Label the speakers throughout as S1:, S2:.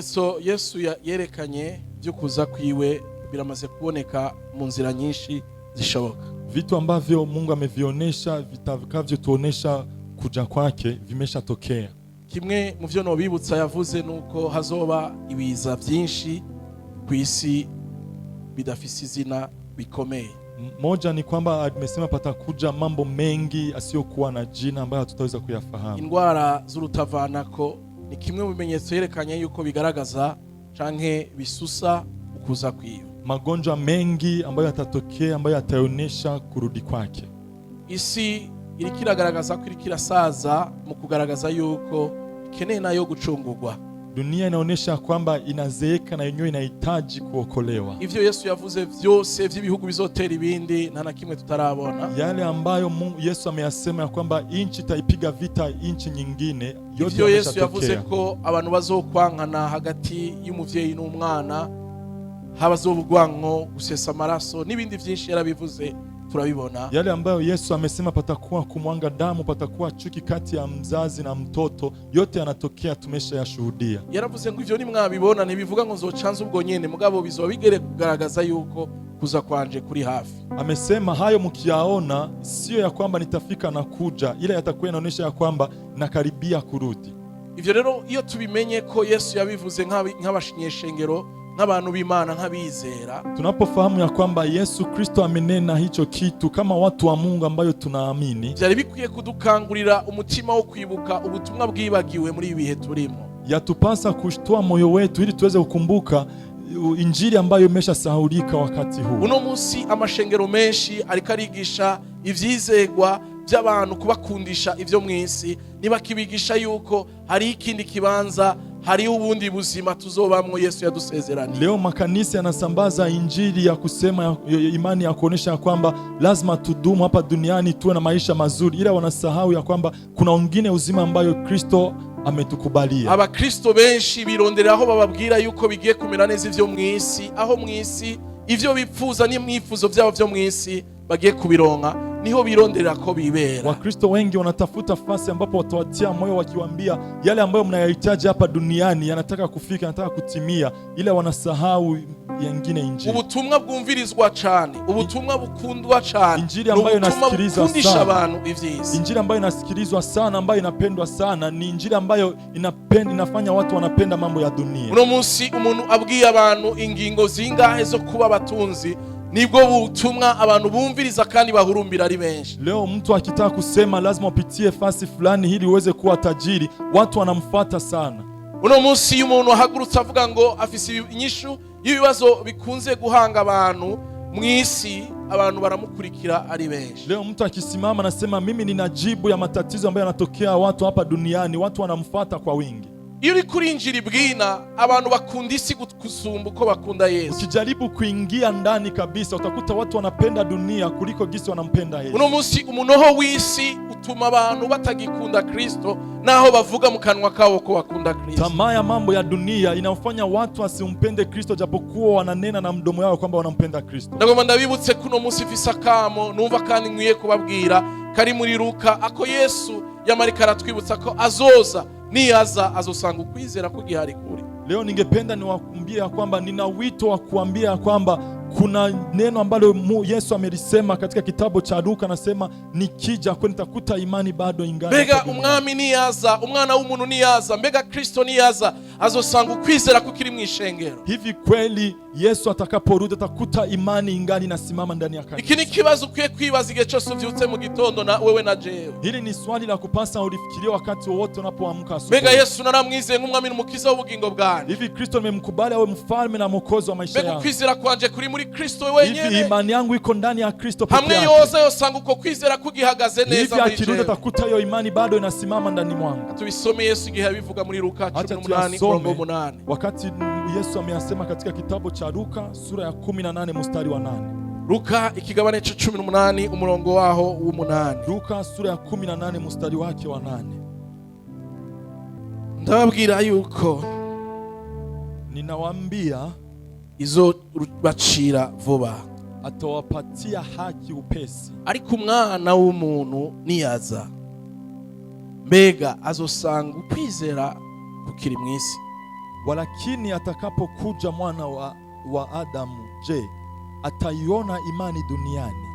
S1: ibimenyetso Yesu yerekanye byo kuza kwiwe biramaze kuboneka mu nzira nyinshi zishoboka.
S2: Vitu ambavyo Mungu amevionesha vitakavyotuonesha kuja kwake vimeshatokea.
S1: Kimwe mu vyo nobibutsa yavuze nuko hazoba ibiza byinshi ku isi bidafise izina bikomeye.
S2: Moja ni kwamba amesema patakuja mambo mengi asiyokuwa na jina ambayo hatutaweza kuyafahamu.
S1: Indwara z'urutavanako ni kimwe mu bimenyetso yerekanye yuko bigaragaza canke bisusa ukuza kwiwe.
S2: Magonjwa mengi ambayo yatatokea ambayo yataonesha kurudi kwake.
S1: Isi irikiragaragaza ko irikirasaza mu kugaragaza yuko ikeneye nayo gucungurwa.
S2: Dunia inaonesha kwamba inazeeka na yenyewe inahitaji kuokolewa.
S1: Ivyo Yesu yavuze vyose vy'ibihugu bizotera ibindi nta na kimwe tutarabona.
S2: Yale ambayo Yesu ameyasema kwamba inchi itaipiga vita inchi nyingine yote yameshatokea.
S1: Ivyo Yesu yavuze ko abantu bazokwankana hagati y'umuvyeyi n'umwana, habazobugwanko gusesa amaraso n'ibindi vyinshi yarabivuze turabibona.
S2: Yale ambayo Yesu amesema patakuwa kumwanga damu, patakuwa chuki kati ya mzazi na mtoto, yote yanatokea tumeshayashuhudia.
S1: Yaravuze ngo ivyo ni mwabibona ntibivuga ngo nzocanza ubwo nyene mugabo bizoba bigere kugaragaza yuko kuza kwanje kuri hafi.
S2: Amesema hayo mkiyaona sio ya kwamba nitafika na kuja, ila yatakuwa inaonyesha ya kwamba nakaribia kurudi.
S1: Ivyo rero iyo tubimenye ko Yesu yabivuze nk'abashinyeshengero, nk'abantu b'Imana, nk'abizera,
S2: tunapofahamu ya kwamba Yesu Kristo amenena hicho kitu kama watu wa Mungu ambayo tunaamini,
S1: byari bikwiye kudukangurira umutima wo kwibuka ubutumwa bwibagiwe muri ibihe turimo.
S2: Yatupasa kushtua moyo wetu ili tuweze kukumbuka injili ambayo imeshasahulika wakati huu.
S1: Uno munsi amashengero menshi ariko arigisha ivyizegwa by'abantu kubakundisha ivyo mwisi, nibakibigisha yuko hari ikindi kibanza, hari ubundi buzima tuzobamwo Yesu yadusezeraniye.
S2: Leo makanisa yanasambaza injili ya kusema imani ya kuonesha kwamba lazima tudumu hapa duniani tuwe na maisha mazuri, ila wanasahau ya kwamba kuna wengine uzima ambayo Kristo ametukubalia.
S1: Abakristo benshi birondera aho bababwira yuko bigiye kumera neza ivyo mwisi, aho mwisi ivyo bipfuza ni mwifuzo vyabo vyo mwisi bagiye kubironka, niho birondera ko bibera.
S2: Wakristo wengi wanatafuta fasi ambapo watawatia moyo wakiwaambia yale ambayo mnayahitaji hapa duniani yanataka kufika, yanataka kutimia, ila wanasahau yengine injili.
S1: Ubutumwa bwumvirizwa cyane, ubutumwa bukundwa cyane,
S2: injili ambayo inasikilizwa sana,
S1: abantu ivyiza.
S2: Injili ambayo inasikilizwa sana, ambayo inapendwa sana, ni injili ambayo inafanya watu wanapenda mambo ya dunia.
S1: Uno munsi umuntu abwiye abantu ingingo zingahe zo kuba batunzi, nibwo butumwa abantu bumviriza kandi bahurumbira ari benshi.
S2: Leo mtu akitaka kusema lazima upitie fasi fulani ili uweze kuwa tajiri, watu wanamfuata sana.
S1: Uno munsi umuntu ahagurutse avuga ngo afise inyishu y'ibibazo bikunze guhanga abantu mwisi, abantu baramukurikira ari benshi.
S2: Leo mtu akisimama nasema mimi nina jibu ya matatizo ambayo yanatokea watu hapa duniani, watu wanamfuata kwa wingi.
S1: Iyo uri kurinjira bwina abantu bakunda isi gusumba uko bakunda Yesu.
S2: Ukijaribu kuingia ndani kabisa utakuta watu wanapenda dunia kuliko gisi wanampenda Yesu.
S1: Uno munsi umunoho w'isi utuma abantu batagikunda Kristo naho bavuga mu kanwa kabo ko bakunda Kristo.
S2: Tamaa ya mambo ya dunia inafanya watu wasimpende Kristo japokuwa wananena na mdomo yao kwamba wanampenda Kristo.
S1: Ndagomba ndabibutse kuno munsi fisakamo numva kandi nkwiye kubabwira kari muri Luka ako Yesu yamarika aratwibutsa ko azoza, niyaza azosanga ukwizera kugihari kuri.
S2: Leo ningependa niwaambie kwamba nina wito wa kuambia kwamba kuna neno ambalo Yesu amelisema katika kitabu cha Luka, anasema nikija kwani nitakuta imani bado ingana.
S1: Mbega umwami niyaza, umwana w'umuntu niyaza, mbega Kristo niyaza azosanga ukwizera kukiri mwishengero.
S2: Hivi kweli Yesu atakaporudi atakuta imani ingani inasimama ndani ya kanisa?
S1: Iki ni kibazo ukwiye kwibaza igihe cyose uvyutse mu gitondo na wewe na jewe.
S2: Hili ni swali la kupasa ulifikirie wakati wote unapoamka asubuhi.
S1: Mbega Yesu naramwizeye nk'umwami n'umukiza w'ubugingo bwanjye.
S2: Hivi Kristo nimemkubali awe mfalme na mwokozi wa maisha yangu?
S1: Mbega kwizera kwanje kuri muri Kristo wenyene?
S2: Hivi imani yangu iko ndani ya Kristo pekee yake?
S1: Hamwe yoza yosanga uko kwizera kugihagaze neza
S2: muri jewe. Hivi akirudi atakuta hiyo imani bado inasimama ndani mwangu.
S1: Tubisome Yesu igihe abivuga muri Luka 18:8.
S2: Wakati Yesu ameyasema katika kitabu cha Luka sura ya 18 mstari wa 8.
S1: Luka ikigabane cha 18 umurongo waho w'8.
S2: Luka sura ya 18 mstari wake wa 8.
S1: Ndababwira yuko
S2: ninawaambia
S1: izo bacira vuba,
S2: atawapatia haki upesi.
S1: Ariko umwana w'umuntu niyaza, mbega azosanga ukwizera kukiri mwisi?
S2: walakini atakapokuja mwana wa Adamu, je, ataiona imani duniani?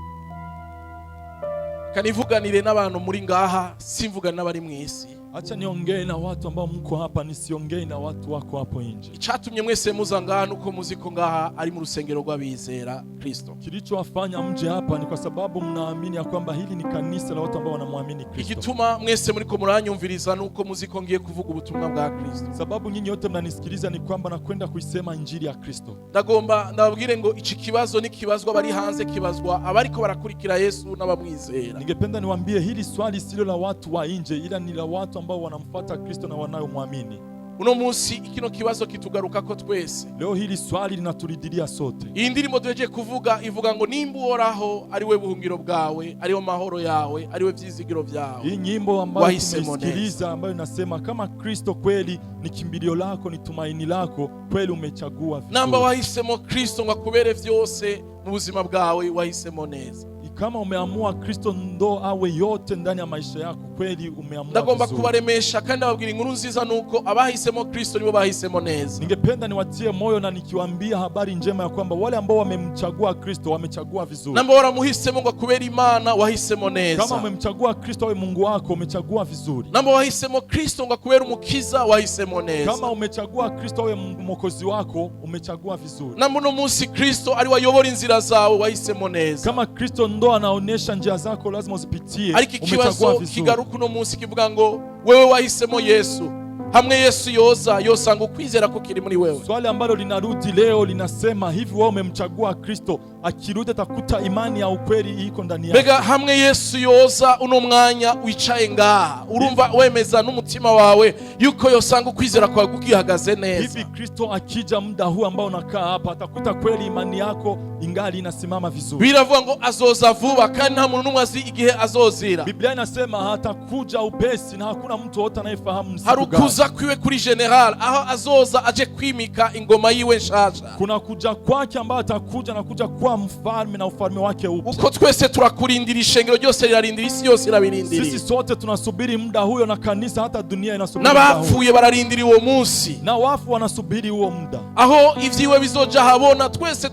S1: Kanivuganire n'abantu muri ngaha, simvugana n'abari mu isi.
S2: Acha niongee na watu ambao mko hapa, nisiongee na watu wako hapo nje.
S1: Icatumye mwese muza ngaha nuko muziko ngaha ari mu rusengero rw'abizera Kristo.
S2: Kilichowafanya mje hapa ni kwa sababu mnaamini ya kwamba hili ni kanisa la watu ambao wanamwamini Kristo.
S1: Igituma mwese muriko muranyumviriza nuko muziko ngiye kuvuga ubutumwa bwa Kristo.
S2: Sababu nyinyi wote mnanisikiliza ni kwamba nakwenda kuisema injili ya Kristo.
S1: Ndagomba ndababwire ngo iki kibazo ni kibazwa bari hanze, kibazwa abariko barakurikira Yesu n'abamwizera.
S2: Ningependa niwaambie hili swali silo la watu wa nje, ila ni la watu ambao wanamfuata Kristo na wanayomwamini.
S1: Uno munsi ikino kibazo kitugarukako twese.
S2: Leo hili swali linatulidilia sote.
S1: Iyi ndirimbo duhejeje kuvuga ivuga ngo nimba uhoraho ari we buhungiro bwawe, ari we mahoro yawe, ari we vyizigiro vyawe.
S2: Hii nyimbo ambayo tumesikiliza ambayo inasema kama Kristo kweli ni kimbilio lako, ni tumaini lako, kweli umechagua vizuri.
S1: Namba wahisemo Kristo ngo akubere vyose mu buzima bwawe, wahisemo neza.
S2: Kama umeamua Kristo ndo awe yote ndani ya maisha yako, kweli umeamua.
S1: Ndagomba kubaremesha kandi ababwira inkuru nziza nuko abahisemo Kristo nibo bahisemo neza.
S2: Ningependa niwatie moyo na nikiwaambia habari njema ya kwamba wale ambao wamemchagua Kristo wamechagua vizuri.
S1: Namba waramuhisemo ngo akubera Imana, wahisemo neza.
S2: Kama umemchagua Kristo awe Mungu wako, umechagua vizuri.
S1: Namba wahisemo Kristo ngo akubera umukiza, wahisemo neza.
S2: Kama umechagua Kristo awe Mwokozi wako, umechagua vizuri.
S1: Namba uno munsi Kristo ari wayobora inzira zawe, wahisemo neza.
S2: Kama Kristo ndo anaonesha njia zako lazima uzipitie,
S1: ariko ikibazo kigaruka uno munsi kivuga ngo wewe wahisemo Yesu, hamwe Yesu yoza yosanga ukwizera ko kiri muri wewe.
S2: Swali ambalo linarudi leo linasema hivi, wewe umemchagua Kristo, akirudi atakuta imani ya ukweli iko ndani yako.
S1: Bega hamwe Yesu yoza uno mwanya wicaye ngaha, urumva wemeza n'umutima wawe yuko yosanga ukwizera kwa gukihagaze neza.
S2: Hivi Kristo akija muda huu ambao unakaa hapa, atakuta kweli imani yako ingali inasimama vizuri.
S1: Biravuga ngo azoza vuba kandi nta muntu numwe azi igihe azozira.
S2: Biblia inasema hatakuja upesi na hakuna mtu wote anayefahamu siku gani.
S1: Harukuza kwiwe kuri general aho azoza aje kwimika ingoma yiwe nshasha.
S2: Kuna kuja kwake ambao atakuja na kuja kwa mfalme na ufalme wake upya.
S1: Uko twese turakurindira, ishengero ryose rirarindira, isi yose irabirindira.
S2: Sisi sote tunasubiri muda huyo, na kanisa hata dunia inasubiri.
S1: N'abapfuye bararindira uwo munsi,
S2: na wafu wanasubiri huo muda
S1: aho ivyiwe bizoja habona, twese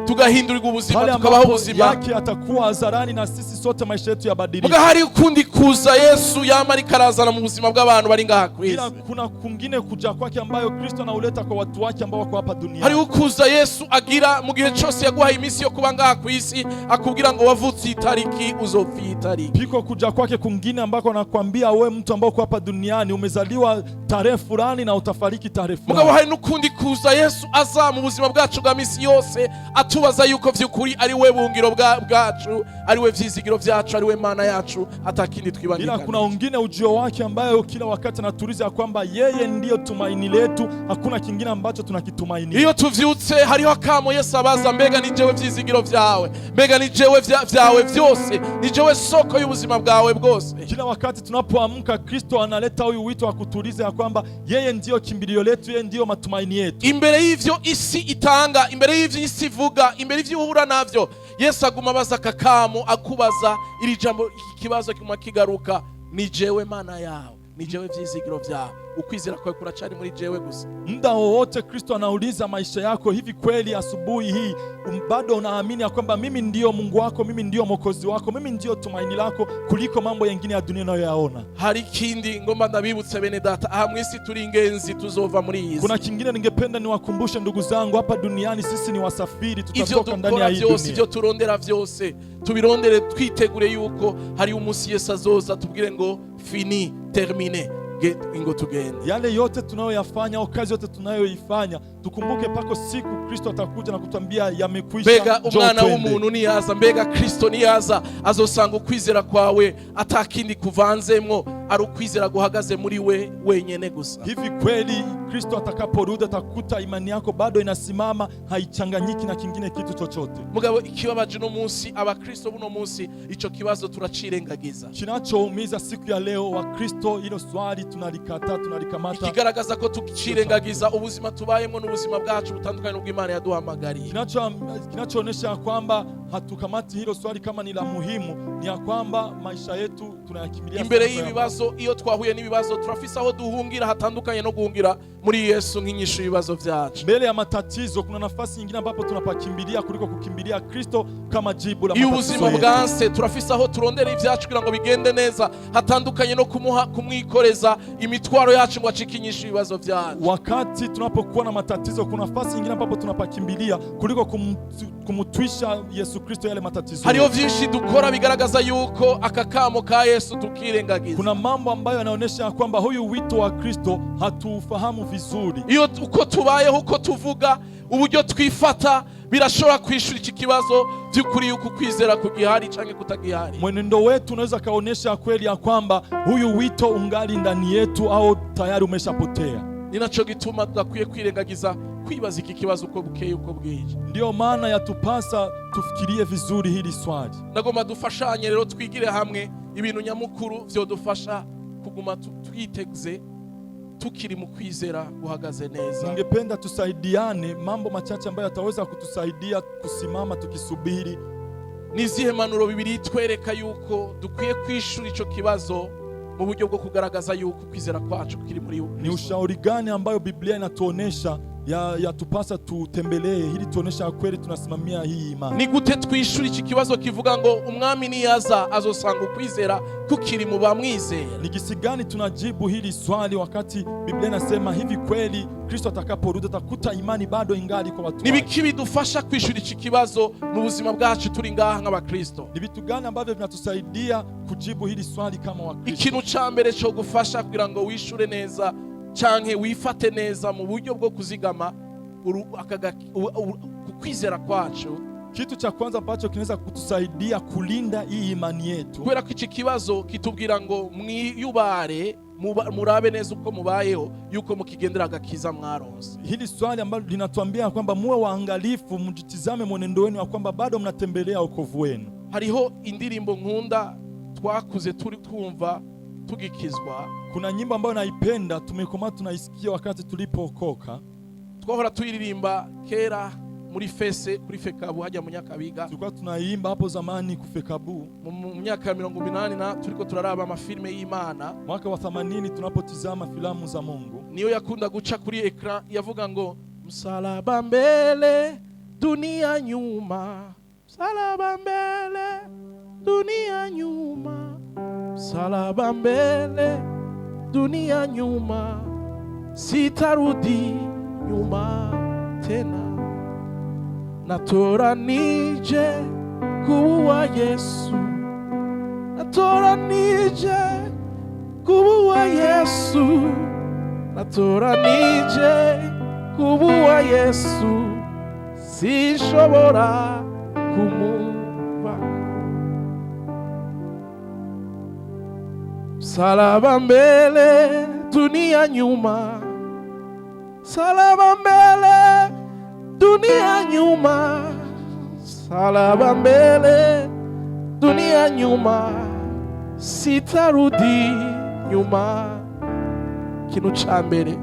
S1: tugahindurirwa ubuzima, tukabaho ubuzima
S2: yake atakuwa hadharani, na sisi sote maisha yetu yabadilika.
S1: Muga hari ukundi kuza Yesu yama rikarazana mu buzima bw'abantu bari ngaha kwisi.
S2: Ila kuna kungine kuja kwake ambayo Kristo anauleta kwa watu wake ambao wako hapa duniani.
S1: Hari ukuza Yesu agira mu gihe cyose yaguhaye iminsi yo kuba ngaha kwisi, akubwira ngo wavutse itariki uzopfa itariki.
S2: Piko kuja kwake kungine ambako anakuambia wewe mtu ambao uko hapa duniani umezaliwa tarehe fulani na utafariki tarehe fulani.
S1: Muga hari nukundi kuza Yesu aza mu buzima bwacu bwa misi yose atubaza yuko vy'ukuri ari we buhungiro bwacu, ari we vyizigiro vyacu, ari we mana yacu, atakindi twibandika.
S2: Ila kuna wengine ujio wake ambayo kila wakati anatuliza kwamba yeye ndiyo tumaini letu, hakuna kingine ambacho tunakitumainia.
S1: Iyo tuvyutse hariho akamo Yesu abaza, mbega ni jewe vyizigiro vyawe, mbega ni jewe vyawe vyose, ni jewe soko y'ubuzima bwawe bwose.
S2: Kila wakati tunapoamka Kristo analeta huyu wito wa kutuliza ya kwamba yeye ndiyo kimbilio letu, yeye ndiyo matumaini yetu.
S1: Imbere y'ivyo isi itanga, imbere y'ivyo isi ivuga, imbere y'ivyo uhura navyo, Yesu aguma abaza akakamo, akubaza iri jambo, ikibazo kimwe kigaruka, ni jewe mana yawe, ni jewe vyizigiro vyawe, ukwizera kwawe kuracari muri jewe gusa.
S2: Muda wowote Kristo anauliza maisha yako, hivi kweli asubuhi hii bado unaamini ya kwamba mimi ndiyo Mungu wako, mimi ndiyo Mwokozi wako, mimi ndiyo tumaini lako kuliko mambo yengine ya dunia unayoyaona?
S1: Hari kindi ngomba ndabibutse bene data, aha mwisi turi ingenzi, tuzova muri iyi.
S2: Kuna kingine ningependa niwakumbushe ndugu zangu, hapa duniani sisi ni wasafiri, tutatoka ndani ya hii dunia.
S1: Ivyo turondera vyose tubirondere twitegure yuko hari umunsi Yesu azoza tubwire ngo fini termine, ingo tugende.
S2: Yale yote tunayoyafanya au kazi yote tunayoifanya, tukumbuke pako siku Kristo atakuja na kutambia yamekwisha.
S1: Mbega umwana w'umuntu niyaza, mbega Kristo niyaza, azosanga ukwizera kwawe atakindi kuvanzemwo, ari ukwizera guhagaze muri we wenyene gusa.
S2: Hivi kweli Kristo atakaporudi atakuta imani yako bado inasimama, haichanganyiki na kingine kitu chochote.
S1: Mugabo ikibabaje no munsi, abakristo buno munsi ico kibazo turacirengagiza.
S2: Kinachoumiza siku ya leo wa Kristo, hilo swali tunalikata, tunalikamata.
S1: Ikigaragaza ko tucirengagiza ubuzima tubayemo n'ubuzima bwacu butandukanye n'ubw'Imana yaduhamagariye.
S2: Kinachoonesha kwamba hatukamati hilo swali kama ni la muhimu, ni ya kwamba maisha yetu tunayakimbilia
S1: imbere
S2: sana.
S1: y'ibibazo, iyo twahuye n'ibibazo turafise aho duhungira hatandukanye no guhungira muri Yesu nk'inyishu y'ibibazo vyacu.
S2: Mbele ya matatizo kuna nafasi nyingine ambapo tunapakimbilia kuliko kukimbilia Kristo kama jibu la
S1: iyo
S2: matatizo
S1: ubuzima
S2: yetu.
S1: bwanse turafise aho turondera ivyacu kugira ngo bigende neza hatandukanye no kumwikoreza imitwaro yacu ngo acike inyishu y'ibibazo vyacu.
S2: Wakati tunapokuwa na matatizo kuna nafasi nyingine ambapo tunapakimbilia kuliko kumutwisha Yesu Kristo yale matatizo.
S1: Hariho vyinshi dukora bigaragaza yuko akakamo ka Yesu tukirengagiza.
S2: Kuna mambo ambayo yanaonyesha kwamba huyu wito wa Kristo hatufahamu vizuri.
S1: Iyo uko tubayeho, uko tuvuga, uburyo twifata birashobora kwishura iki kibazo by'ukuri yuko kwizera kugihari canke kutagihari.
S2: Mwenendo wetu unaweza kaonesha kweli ya kwamba huyu wito ungali ndani yetu au tayari umeshapotea.
S1: Ninaco gituma tudakwiye kwirengagiza kwibaza iki kibazo uko bukeye uko bwije.
S2: Ndio maana yatupasa tufikirie vizuri hili swali.
S1: Nagomba dufashanye rero twigire hamwe ibintu nyamukuru vyodufasha kuguma twiteze tukiri mu kwizera guhagaze neza.
S2: Ningependa tusaidiane mambo machache ambayo yataweza kutusaidia kusimama tukisubiri.
S1: Nizihe manuro bibiri twereka yuko dukwiye kwishura ico kibazo mu buryo bwo kugaragaza yuko kwizera kwacu kiri muri Kristo.
S2: Ni ushauri gani ambayo Biblia inatuonesha yatupasa tutembelee ili tuonesha kweli tunasimamia hii imani?
S1: Ni gute twishura iki kibazo kivuga ngo umwami niyaza azosanga ukwizera kukiri mu bamwizera?
S2: Ni gisi gani tunajibu hili swali wakati Biblia inasema hivi kweli Kristo atakaporudi atakuta imani bado ingali kwa watu wake?
S1: Ni biki bidufasha kwishura iki kibazo mu buzima bwacu turi ngaha nk'abakristo?
S2: Ni vitu gani ambavyo vinatusaidia kujibu hili swali kama Wakristo?
S1: Ikintu ca mbere cyo gufasha kugira ngo wishure neza canke wifate neza mu buryo bwo kuzigama kwizera kwacu.
S2: Kitu cha kwanza ambacho kinaweza kutusaidia kulinda hii imani yetu,
S1: kubera ko iki kibazo kitubwira ngo mwiyubare murabe neza uko mubayeho yuko mukigendera agakiza mwaronse.
S2: Hili swali ambalo linatuambia kwamba muwe waangalifu, mjitizame mwenendo wenu wa kwamba bado mnatembelea wokovu wenu.
S1: Hariho indirimbo nkunda twakuze turi twumva tugikizwa.
S2: Kuna nyimbo ambayo naipenda tumekoma tunaisikia wakati tulipookoka.
S1: Twahora tuyiririmba kera muri fese kuri Fekabu hajya mu Nyakabiga.
S2: Tulikuwa tunaimba hapo zamani ku Fekabu
S1: mu myaka ya 80 na turiko turaraba amafilme y'Imana.
S2: Mwaka wa 80 tunapotizama filamu za Mungu.
S1: Niyo yakunda guca kuri ekran yavuga ngo msalaba mbele dunia nyuma, msalaba mbele dunia nyuma, msalaba mbele dunia nyuma, sitarudi nyuma tena. Natoranije kuwa Yesu, natoranije kuwa Yesu, natoranije kuwa Yesu, sinshobora kumuva. Msalaba mbele dunia nyuma, msalaba mbele dunia nyuma, msalaba mbele dunia nyuma, sitarudi nyuma. Kintu ca mbere,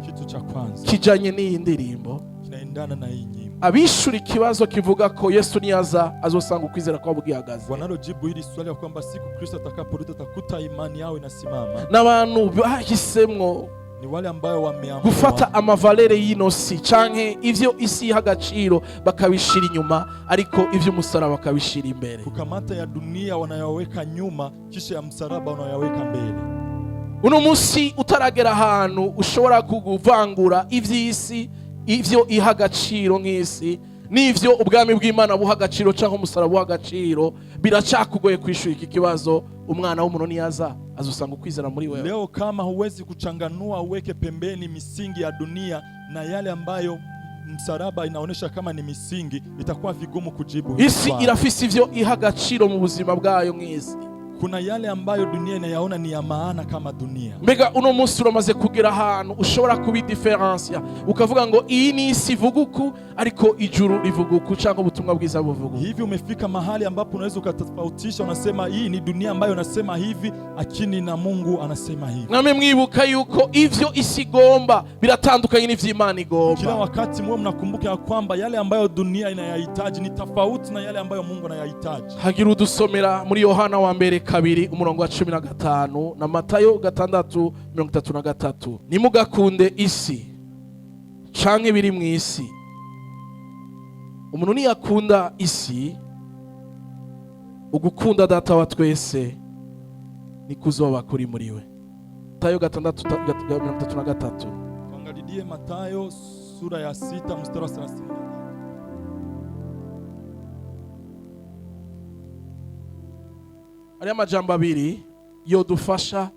S2: kitu cha kwanza
S1: kijanye n'iyi ndirimbo
S2: kinaendana na hii nyimbo.
S1: Abishura ikibazo kivuga ko Yesu niyaza azosanga ukwizera kwabo gihagaze.
S2: Wanalojibu hili swali kwamba siku Kristo atakaporudi atakuta imani yao inasimama.
S1: N'abantu bahisemwo
S2: ni wale ambao wameamua
S1: gufata amavalere y'inosi canke ivyo isi y'agaciro bakabishira inyuma, ariko ivyo umusaraba bakabishira imbere.
S2: Kukamata ya dunia wanayaweka nyuma, kisha ya msalaba wanayaweka mbele.
S1: Uno musi utaragera ahantu ushobora kuguvangura ivy'isi, ivyo iha agaciro nk'isi n'ivyo ubwami bw'Imana buha agaciro canke umusaraba buha agaciro, biracakugoye kwishura iki kibazo. Umwana w'umuntu niyaza azosanga ukwizera muri wewe.
S2: Leo kama huwezi kuchanganua uweke pembeni misingi ya dunia na yale ambayo msalaba inaonesha kama ni misingi, itakuwa vigumu kujibu.
S1: Isi irafise ivyo iha agaciro mu buzima bwayo nk'isi.
S2: Kuna yale ambayo dunia inayaona ni ya maana kama dunia.
S1: Mbega uno munsi uramaze kugera ahantu ushobora kubidiferencia ukavuga ngo iyi ni isi ivuguku ariko ijuru rivuguku cyangwa ubutumwa bwiza buvuguku.
S2: Hivi umefika mahali ambapo unaweza ukatofautisha, unasema hii ni dunia ambayo unasema hivi, lakini na Mungu anasema hivi.
S1: Namwe mwibuka yuko ivyo isi igomba biratandukanye n'ivy'Imana igomba.
S2: Kila wakati mwe mnakumbuka kwamba yale ambayo dunia inayahitaji ni tofauti na yale ambayo Mungu anayahitaji.
S1: Hagira udusomera muri Yohana wa mbere 2 umurongo wa 15 na Matayo 6:33. Nimugakunde isi canke biri mu isi. Umuntu niyakunda isi, ugukunda data wa twese ni kuzoba kuri muri we. Matayo 6:33.
S2: Tuangalie Matayo sura ya 6 mstari wa 30.
S1: Ari amajambo abiri yodufasha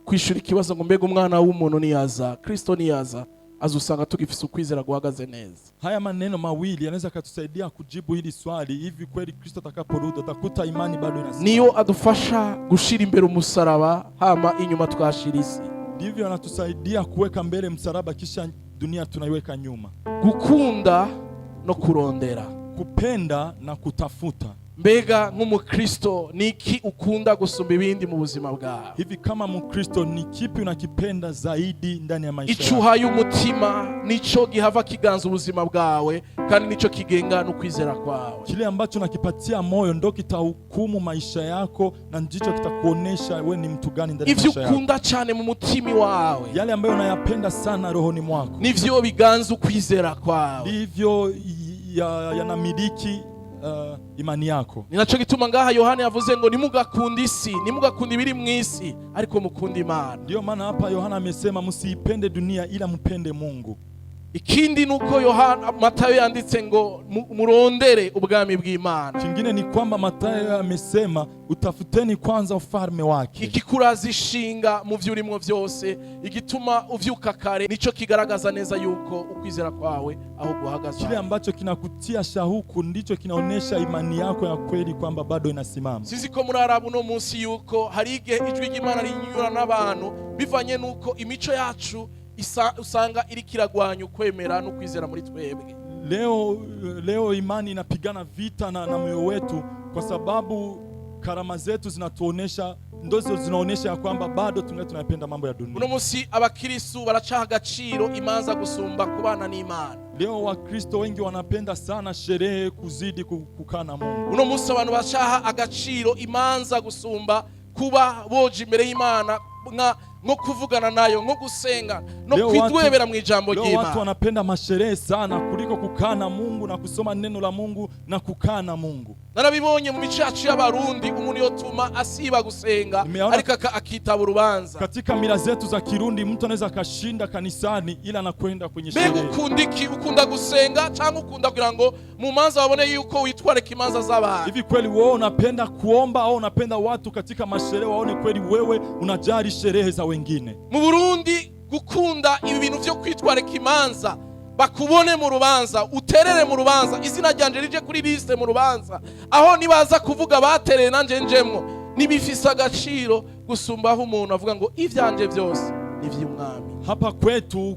S1: kwishura ikibazo ngo mbega umwana w'umuntu niyaza, Kristo niyaza, azusanga tugifise ukwizera guhagaze neza.
S2: Haya maneno mawili yanaweza kutusaidia kujibu hili swali, hivi kweli Kristo atakaporudi atakuta imani bado inasimama?
S1: Niyo adufasha gushira imbere umusaraba hama inyuma twashira isi.
S2: Ndivyo anatusaidia kuweka mbele msalaba kisha dunia tunaiweka nyuma.
S1: Gukunda no kurondera,
S2: kupenda na kutafuta.
S1: Mbega nk'umukristo niki ukunda gusumba ibindi mu buzima bwawe?
S2: Hivi kama mkristo ni kipi unakipenda zaidi ndani ya maisha yako?
S1: Icuhaye umutima nico gihava kiganza ubuzima bwawe kandi nico kigenga no kwizera kwawe.
S2: Kile ambacho unakipatia moyo ndo kitahukumu maisha yako na ndicho kitakuonesha wewe ni mtu gani ndani ya maisha yako.
S1: Ivyo ukunda cyane mu mutimi wawe,
S2: yale ambayo unayapenda sana rohoni mwako,
S1: nivyo biganza ukwizera kwawe,
S2: ndivyo yanamiliki imani yako.
S1: Ninacho gituma ngaha Yohana yavuze ngo nimugakunda isi, nimugakunda ibiri mu isi, ariko mukunda Imana.
S2: Ndio maana hapa Yohana amesema msiipende dunia ila mpende Mungu.
S1: Ikindi nuko Matayo yanditse ngo murondere ubwami bw'Imana.
S2: Kingine ni kwamba Matayo amesema utafuteni kwanza ufalme wake.
S1: Ikikurazishinga mu vyo urimo vyose, igituma uvyuka kare, nico kigaragaza neza yuko ukwizera kwawe aho guhagaze.
S2: Kile ambacho kinakutia shahuku ndicho kinaonesha imani yako ya kweli kwamba bado inasimama.
S1: Sisi ko murarabu no munsi yuko hari igihe ijwi ry'Imana rinyura n'abantu bivanye nuko imico yacu usanga iri kiragwanya ukwemera no kwizera muri twebwe.
S2: Leo imani inapigana vita na moyo wetu kwa sababu karama zetu zinatuonesha, ndozo zinaonesha kwamba bado tunapenda mambo ya dunia.
S1: Uno munsi abakristo baracaha agaciro imanza gusumba kubana n'Imana.
S2: Leo Wakristo wengi wanapenda sana sherehe kuzidi kukaa na Mungu.
S1: Uno munsi abantu bacaha agaciro imanza gusumba kuba boje imbere y'Imana nko kuvugana nayo, nko gusenga, no kwidwebera mu ijambo ry'Imana.
S2: Leo watu wanapenda masherehe sana kuliko kukaa na Mungu na kusoma neno la Mungu na kukaa na Mungu.
S1: Narabibonye mu micacu y'abarundi umuntu yotuma asiba gusenga ariko akitaba urubanza.
S2: Katika mila zetu za Kirundi mtu anaweza akashinda kanisani ila anakwenda kwenye sherehe.
S1: Mbega ukundiki, ukunda gusenga cyangwa ukunda kugira ngo mu manza babone yuko witware kimanza z'abantu?
S2: Hivi kweli wewe unapenda kuomba au unapenda watu katika masherehe waone kweli wewe unajali sherehe za wengine?
S1: Mu Burundi gukunda ibi bintu byo kwitwara kimanza, bakubone mu rubanza, uterere mu rubanza, izina ryanje rije kuri liste mu rubanza, aho nibaza kuvuga baterere nanje njemwo, nibifise agaciro gusumbaho umuntu avuga ngo ivyanje byose ni vy'Umwami.
S2: Hapa kwetu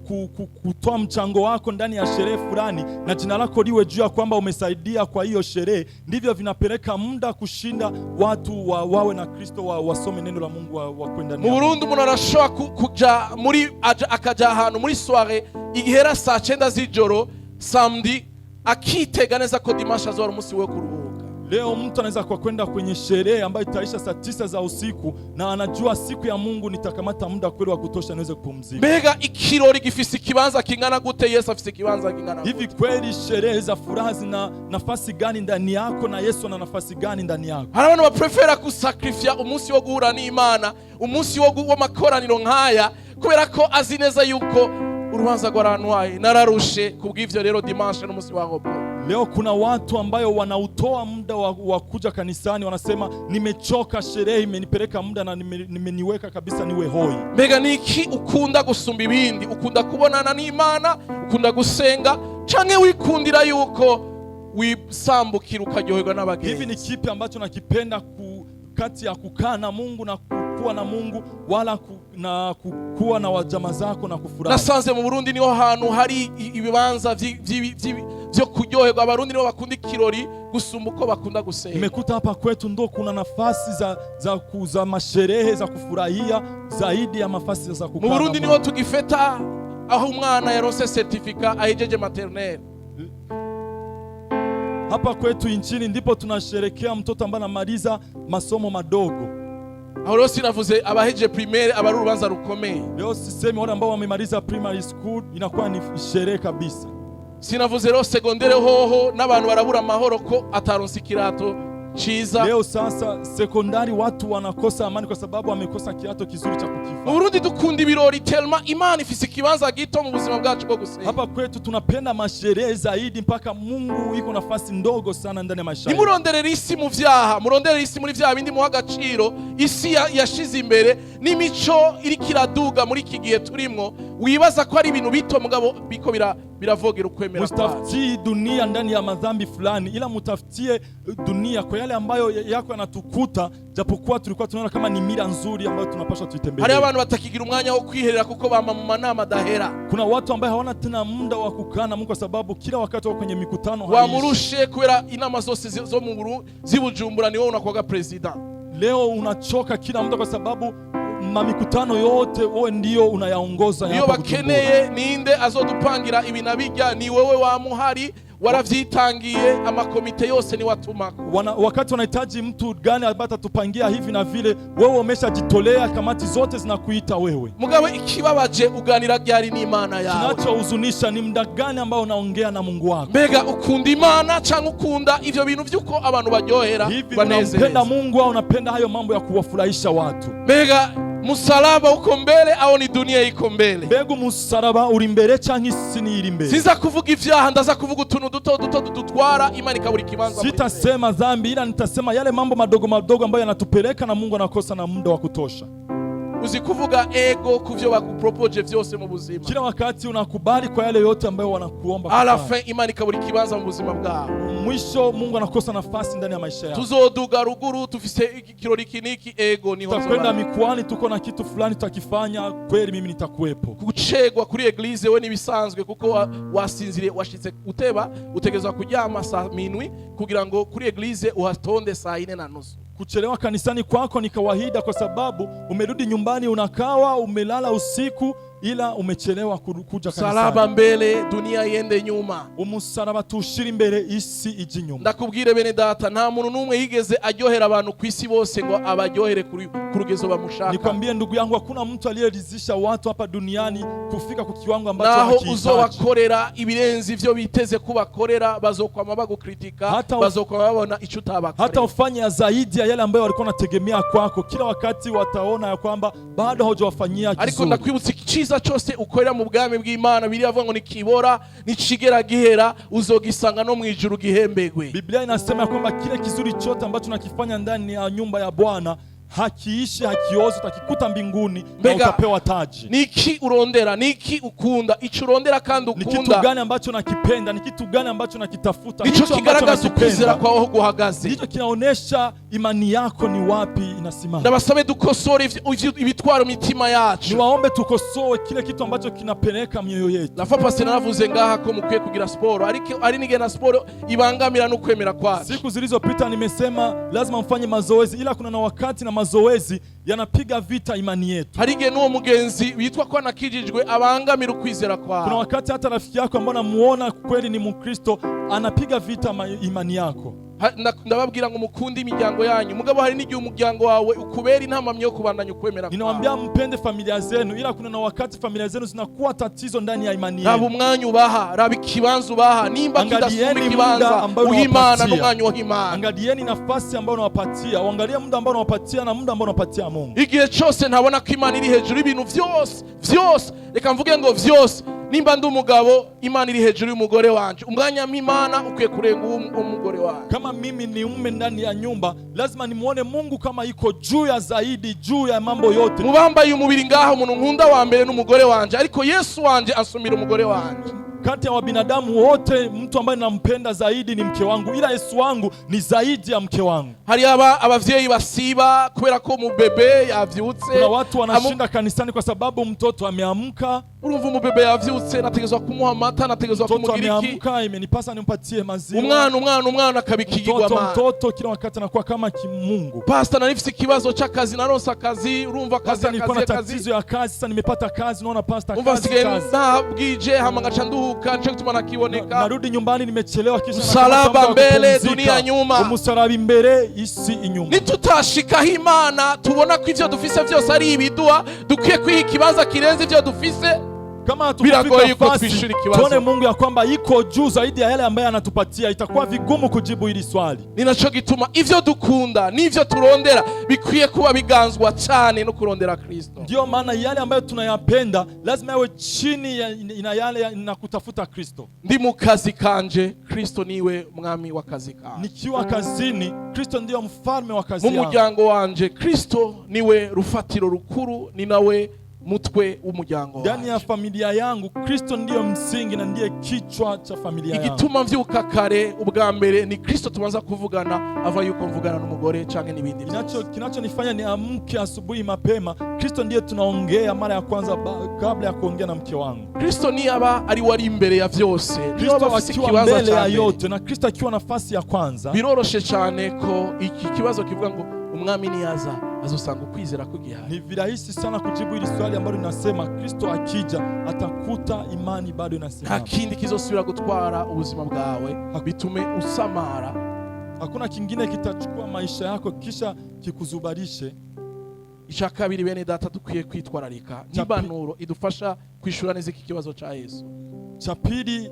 S2: kutoa mchango wako ndani ya sherehe fulani na jina lako liwe juu ya kwamba umesaidia kwa hiyo sherehe, ndivyo vinapeleka muda kushinda watu wawe na Kristo wasome neno la Mungu wa kwenda ndani.
S1: Mu Burundi umuntu arashobora kuja muri akaja ahantu muri soirée igihera saa 9 z'ijoro samedi akitega neza ko dimanche azora umunsi wo kuruhuka.
S2: Leo mtu anaweza kwa kwenda kwenye sherehe ambayo itaisha saa 9 za usiku na anajua siku ya Mungu nitakamata muda kweli wa kutosha niweze kupumzika.
S1: Mbega ikirori gifise kibanza kingana gute? Yesu afise kibanza kingana gute?
S2: Hivi kweli sherehe za furaha zina nafasi gani ndani yako na Yesu ana nafasi gani ndani yako?
S1: Hari abantu baprefera kusakrifia umunsi wo guhura n'Imana, umunsi wo makoraniro nkaya kubera ko azi neza yuko urubanza rwarantwaye nararushe. Kubw'ivyo rero dimanche n'umunsi wa repos.
S2: Leo kuna watu ambayo wanautoa muda wa kuja kanisani, wanasema nimechoka, sherehe imenipeleka muda na nimeniweka kabisa niwe hoi.
S1: Mbega niki ukunda gusumba ibindi? Ukunda kubonana n'Imana, ukunda gusenga, canke wikundira yuko wisambukira ukaryoherwa n'abagenzi?
S2: Hivi ni kipi ambacho nakipenda kati ya kukaa na Mungu na kuwa na Mungu wala na kuwa na wajama zako na kufurahi?
S1: Nasanze mu Burundi niho hantu hari ibibanza vyo kuryoherwa. Abarundi niho bakunda ikirori gusumba uko bakunda gusenga.
S2: Nimekuta hapa kwetu ndo kuna nafasi za masherehe za kufurahia zaidi ya nafasi za kukaa.
S1: Mu Burundi niho tugifeta aho umwana yaronse certificat ahejeje maternelle.
S2: Hapa kwetu nchini ndipo tunasherekea mtoto ambaye anamaliza masomo madogo.
S1: aho rero sinavuze abaheje primaire abari urubanza rukomeye.
S2: Leo sisemi wale ambao wamemaliza primary school, inakuwa ni sherehe kabisa.
S1: Sinavuze rero segondere hoho n'abantu barabura amahoro ko ataronse ikirato ciza.
S2: Leo sasa sekondari watu wanakosa amani kwa sababu wamekosa kiato kizuri cha kukivaa.
S1: Mu Burundi dukunda ibirori telma Imana ifise ikibanza gito mu buzima bwacu bwo gusenga.
S2: Hapa kwetu tunapenda masherehe zaidi mpaka Mungu iko nafasi ndogo sana ndani ya maisha.
S1: Nimuronderera isi mu vyaha, muronderera isi muri vyaha bindi muha agaciro. Isi yashize imbere n'imico iri kiraduga muri iki gihe turimwo, wibaza ko ari ibintu bito mugabo biko biravogera ukwemera kwacu.
S2: Mutafutie dunia ndani ya madhambi fulani, ila mutafutie dunia kwa yale ambayo yako yanatukuta, japokuwa tulikuwa tunaona kama ni mira nzuri ambayo tunapaswa tuitembelee.
S1: Hari abantu batakigira umwanya wo kwiherera kuko bama mu manama dahera.
S2: Kuna watu ambao hawana tena muda wa kukaa na Mungu kwa sababu kila wakati wako kwenye mikutano haishi.
S1: Wamurushe kubera inama zose zo mu Burundi zibujumbura ni wowe unakuwa president.
S2: Leo unachoka kila muda kwa sababu mikutano yote wewe ndio unayaongoza.
S1: Iyo bakeneye ninde azodupangira ibi nabijya, ni wewe wa muhari waravyitangiye, amakomite yose ni watumako.
S2: Wakati wanahitaji mtu gani abata tupangia hivi na vile, wewe umeshajitolea, kamati zote zinakuita wewe.
S1: Mugabe ikibabaje uganira ryari n'Imana yawe.
S2: Kinachohuzunisha ni muda gani ambao unaongea na Mungu wako.
S1: Mbega ukunda Imana cyangwa ukunda ivyo bintu vyuko abantu baryohera banezereza?
S2: Unapenda Mungu au unapenda hayo mambo ya kuwafurahisha watu?
S1: Mbega musalaba uko mbele au ni dunia iko mbele?
S2: Mbega musalaba uri mbere canke isi ni iri mbele?
S1: Siza kuvuga ivyaha, ndaza kuvuga utuntu duto dutwara Imana ikabura kibanza.
S2: Sitasema dhambi, ila nitasema yale mambo madogo madogo ambayo yanatupeleka na Mungu anakosa na muda wa kutosha.
S1: Uzi kuvuga ego kuvyo bakupropose vyose mu buzima.
S2: Kila wakati unakubali kwa yale yote ambayo wanakuomba.
S1: Ala fin Imana ikabura kibanza mu buzima bwawe.
S2: Mwisho Mungu anakosa nafasi ndani ya maisha yako.
S1: Tuzoduga ruguru tufise ikirori kiniki, ego niho
S2: tutakwenda mikoani, tuko na kitu fulani tutakifanya, kweli mimi nitakuwepo.
S1: Kucegwa kuri eglise we nibisanzwe kuko wasinzire washitse uteba, utegezwa kuryama saa minwi kugira ngo kuri eglise uhatonde saa 4:30.
S2: Kuchelewa kanisani kwako ni kawaida kwa sababu umerudi nyumbani unakawa umelala usiku, ila umechelewa kuja kanisani.
S1: Salaba mbele dunia yende nyuma.
S2: Umusaraba tushira imbere isi iji nyuma.
S1: Ndakubwire bene data, nta muntu numwe yigeze aryohera abantu kwisi bose ngo abaryohere ku rugezo bamushaka.
S2: Nikwambie ndugu yangu, hakuna mtu aliyeridhisha watu hapa duniani kufika ku kiwango ambacho
S1: anakihitaji. Naho uzobakorera ibirenzi ivyo biteze kubakorera, bazokwama bagukritika, bazokwama babona ico utabakorera.
S2: Hata ufanye zaidi ya yale ambayo walikuwa wanategemea kwako, kila wakati wataona ya kwamba bado hujawafanyia kizuri.
S1: Ariko ndakwibutsa iciza cyose ukorera mu bwami bw'Imana, Bibiliya ivuga ngo nikibora nicigera gihera, uzogisanga no mwijuru gihembegwe.
S2: Biblia inasema kwamba kile kizuri chote ambacho nakifanya ndani ya nyumba ya Bwana hakiishi, hakiozi, utakikuta mbinguni na utapewa taji.
S1: Niki urondera, niki ukunda, ico urondera kandi ukunda.
S2: Ni kitu gani ambacho nakipenda, ni kitu gani ambacho nakitafuta?
S1: Nicho kigaragaza ukwizera kwawe aho guhagaze.
S2: Nicho kinaonesha imani yako ni wapi inasimama.
S1: Ndabasabe dukosore ibitwaro mitima yacu.
S2: Niwaombe tukosoe kile kitu ambacho kinapeleka mioyo yetu.
S1: Lafa pastor naravuze ngaha ko mukwiye kugira sport, ari nigena sport ibangamira no kwemera kwacu.
S2: Siku zilizopita nimesema lazima mfanye mazoezi, ila kuna na wakati na mazoezi yanapiga vita imani yetu.
S1: Harige nuwo mugenzi witwa ko nakijijwe abangamira ukwizera kwawe.
S2: Kuna wakati hata rafiki yako ambaye unamuona kweli ni Mkristo anapiga vita imani yako.
S1: Ndababwira ngo mukunde imiryango yanyu, mugabo hari n'igihe umuryango wawe ukubera intamamye yo kubandanya ukwemera.
S2: Ninawaambia mpende familia zenu, ila kuna na wakati familia zenu zinakuwa tatizo ndani ya imani yenu.
S1: Raba umwanya ubaha, raba ikibanza ubaha, nimba kidasumba ikibanza uhimana n'umwanya uhimana.
S2: Angalieni nafasi ambayo unawapatia, uangalie muda ambao unawapatia na muda ambao unapatia Mungu.
S1: Igihe cyose ntabona ko Imana iri hejuru y'ibintu vyose, reka mvuge ngo vyose. Nimba ndi umugabo, Imana iri hejuru y'umugore wanje, umwanya m'Imana ukwiye kurenga umugore wanje.
S2: Kama mimi ni mume ndani ya nyumba, lazima nimuone Mungu kama iko juu ya zaidi, juu ya mambo yote.
S1: Mubambaye umubiri ngaho umuntu nkunda wa mbere n'umugore wanje, ariko Yesu wanje ansumira umugore wanje.
S2: Kati ya wabinadamu wote mtu ambaye nampenda zaidi ni mke wangu, ila Yesu wangu ni zaidi ya mke wangu.
S1: Hari abavyeyi basiba kubera ko mu bebe yavyutse.
S2: Kuna watu wanashinda kanisani kwa sababu mtoto ameamka.
S1: urumva umubebe yavyutse nategezwa kumuha amata, nategezwa
S2: Mtoto
S1: kumugira iki,
S2: ameamka, imenipasa nimpatie maziwa.
S1: umwana akabikigirwa amana.
S2: Mtoto kila wakati anakuwa kama kimungu.
S1: Pastor, narifise ikibazo c'akazi, naronse akazi, urumva
S2: Sasa nilikuwa na tatizo ya kazi, sasa nimepata kazi, naona pastor
S1: umva
S2: kazi.
S1: sigaye nabwije hama ngaca nduhuka, nico gituma nakiboneka.
S2: Narudi nyumbani nimechelewa, kisha
S1: Msalaba mbele, dunia nyuma.
S2: Umusaraba imbere, isi inyuma.
S1: Nitutashikaho Imana tubona ko ivyo dufise vyose ari ibiduha, dukwiye kwiha ikibanza kirenze ivyo dufise.
S2: Kama tukifika fasi tuone Mungu ya kwamba iko juu zaidi ya yale ambaye anatupatia, itakuwa vigumu kujibu hili swali.
S1: Ninacho gituma ivyo dukunda n'ivyo turondera bikwiye kuba biganzwa cyane no kurondera Kristo.
S2: Ndio maana yale ambayo tunayapenda lazima yawe chini ya yale na kutafuta Kristo.
S1: Ndi mu kazi kanje, Kristo niwe mwami wa kazi kanje.
S2: Nikiwa kazini, Kristo ndio mfalme wa kazi yangu.
S1: Mu muryango wanje, Kristo niwe rufatiro rukuru, ni nawe mutwe w'umuryango.
S2: Ndani ya familia yangu, Kristo ndiyo msingi na ndiye kichwa cha familia yangu.
S1: Igituma mvyuka kare ubwa mbere ni Kristo tubanza kuvugana, ava yuko mvugana n'umugore canke n'ibindi.
S2: Kinachonifanya ni amke asubuhi mapema, Kristo ndiye tunaongea mara ya kwanza kabla ya kuongea na mke wangu.
S1: Kristo ni aba ari wari imbere ya vyose,
S2: Kristo akiwa mbele ya yote na Kristo akiwa nafasi ya kwanza.
S1: Biroroshe cyane ko iki kibazo kivuga ngo umwami niyaza azosanga ukwizera kugihari.
S2: Ni virahisi sana kujibu hili swali ambalo linasema Kristo akija atakuta imani bado inasimama.
S1: Hakindi kizosubira gutwara ubuzima bwawe bitume usamara.
S2: Hakuna kingine kitachukua maisha yako kisha kikuzubarishe.
S1: Icya kabiri bene data dukwiye kwitwararika n'impanuro idufasha kwishura neza iki kibazo cha Yesu.
S2: Cha pili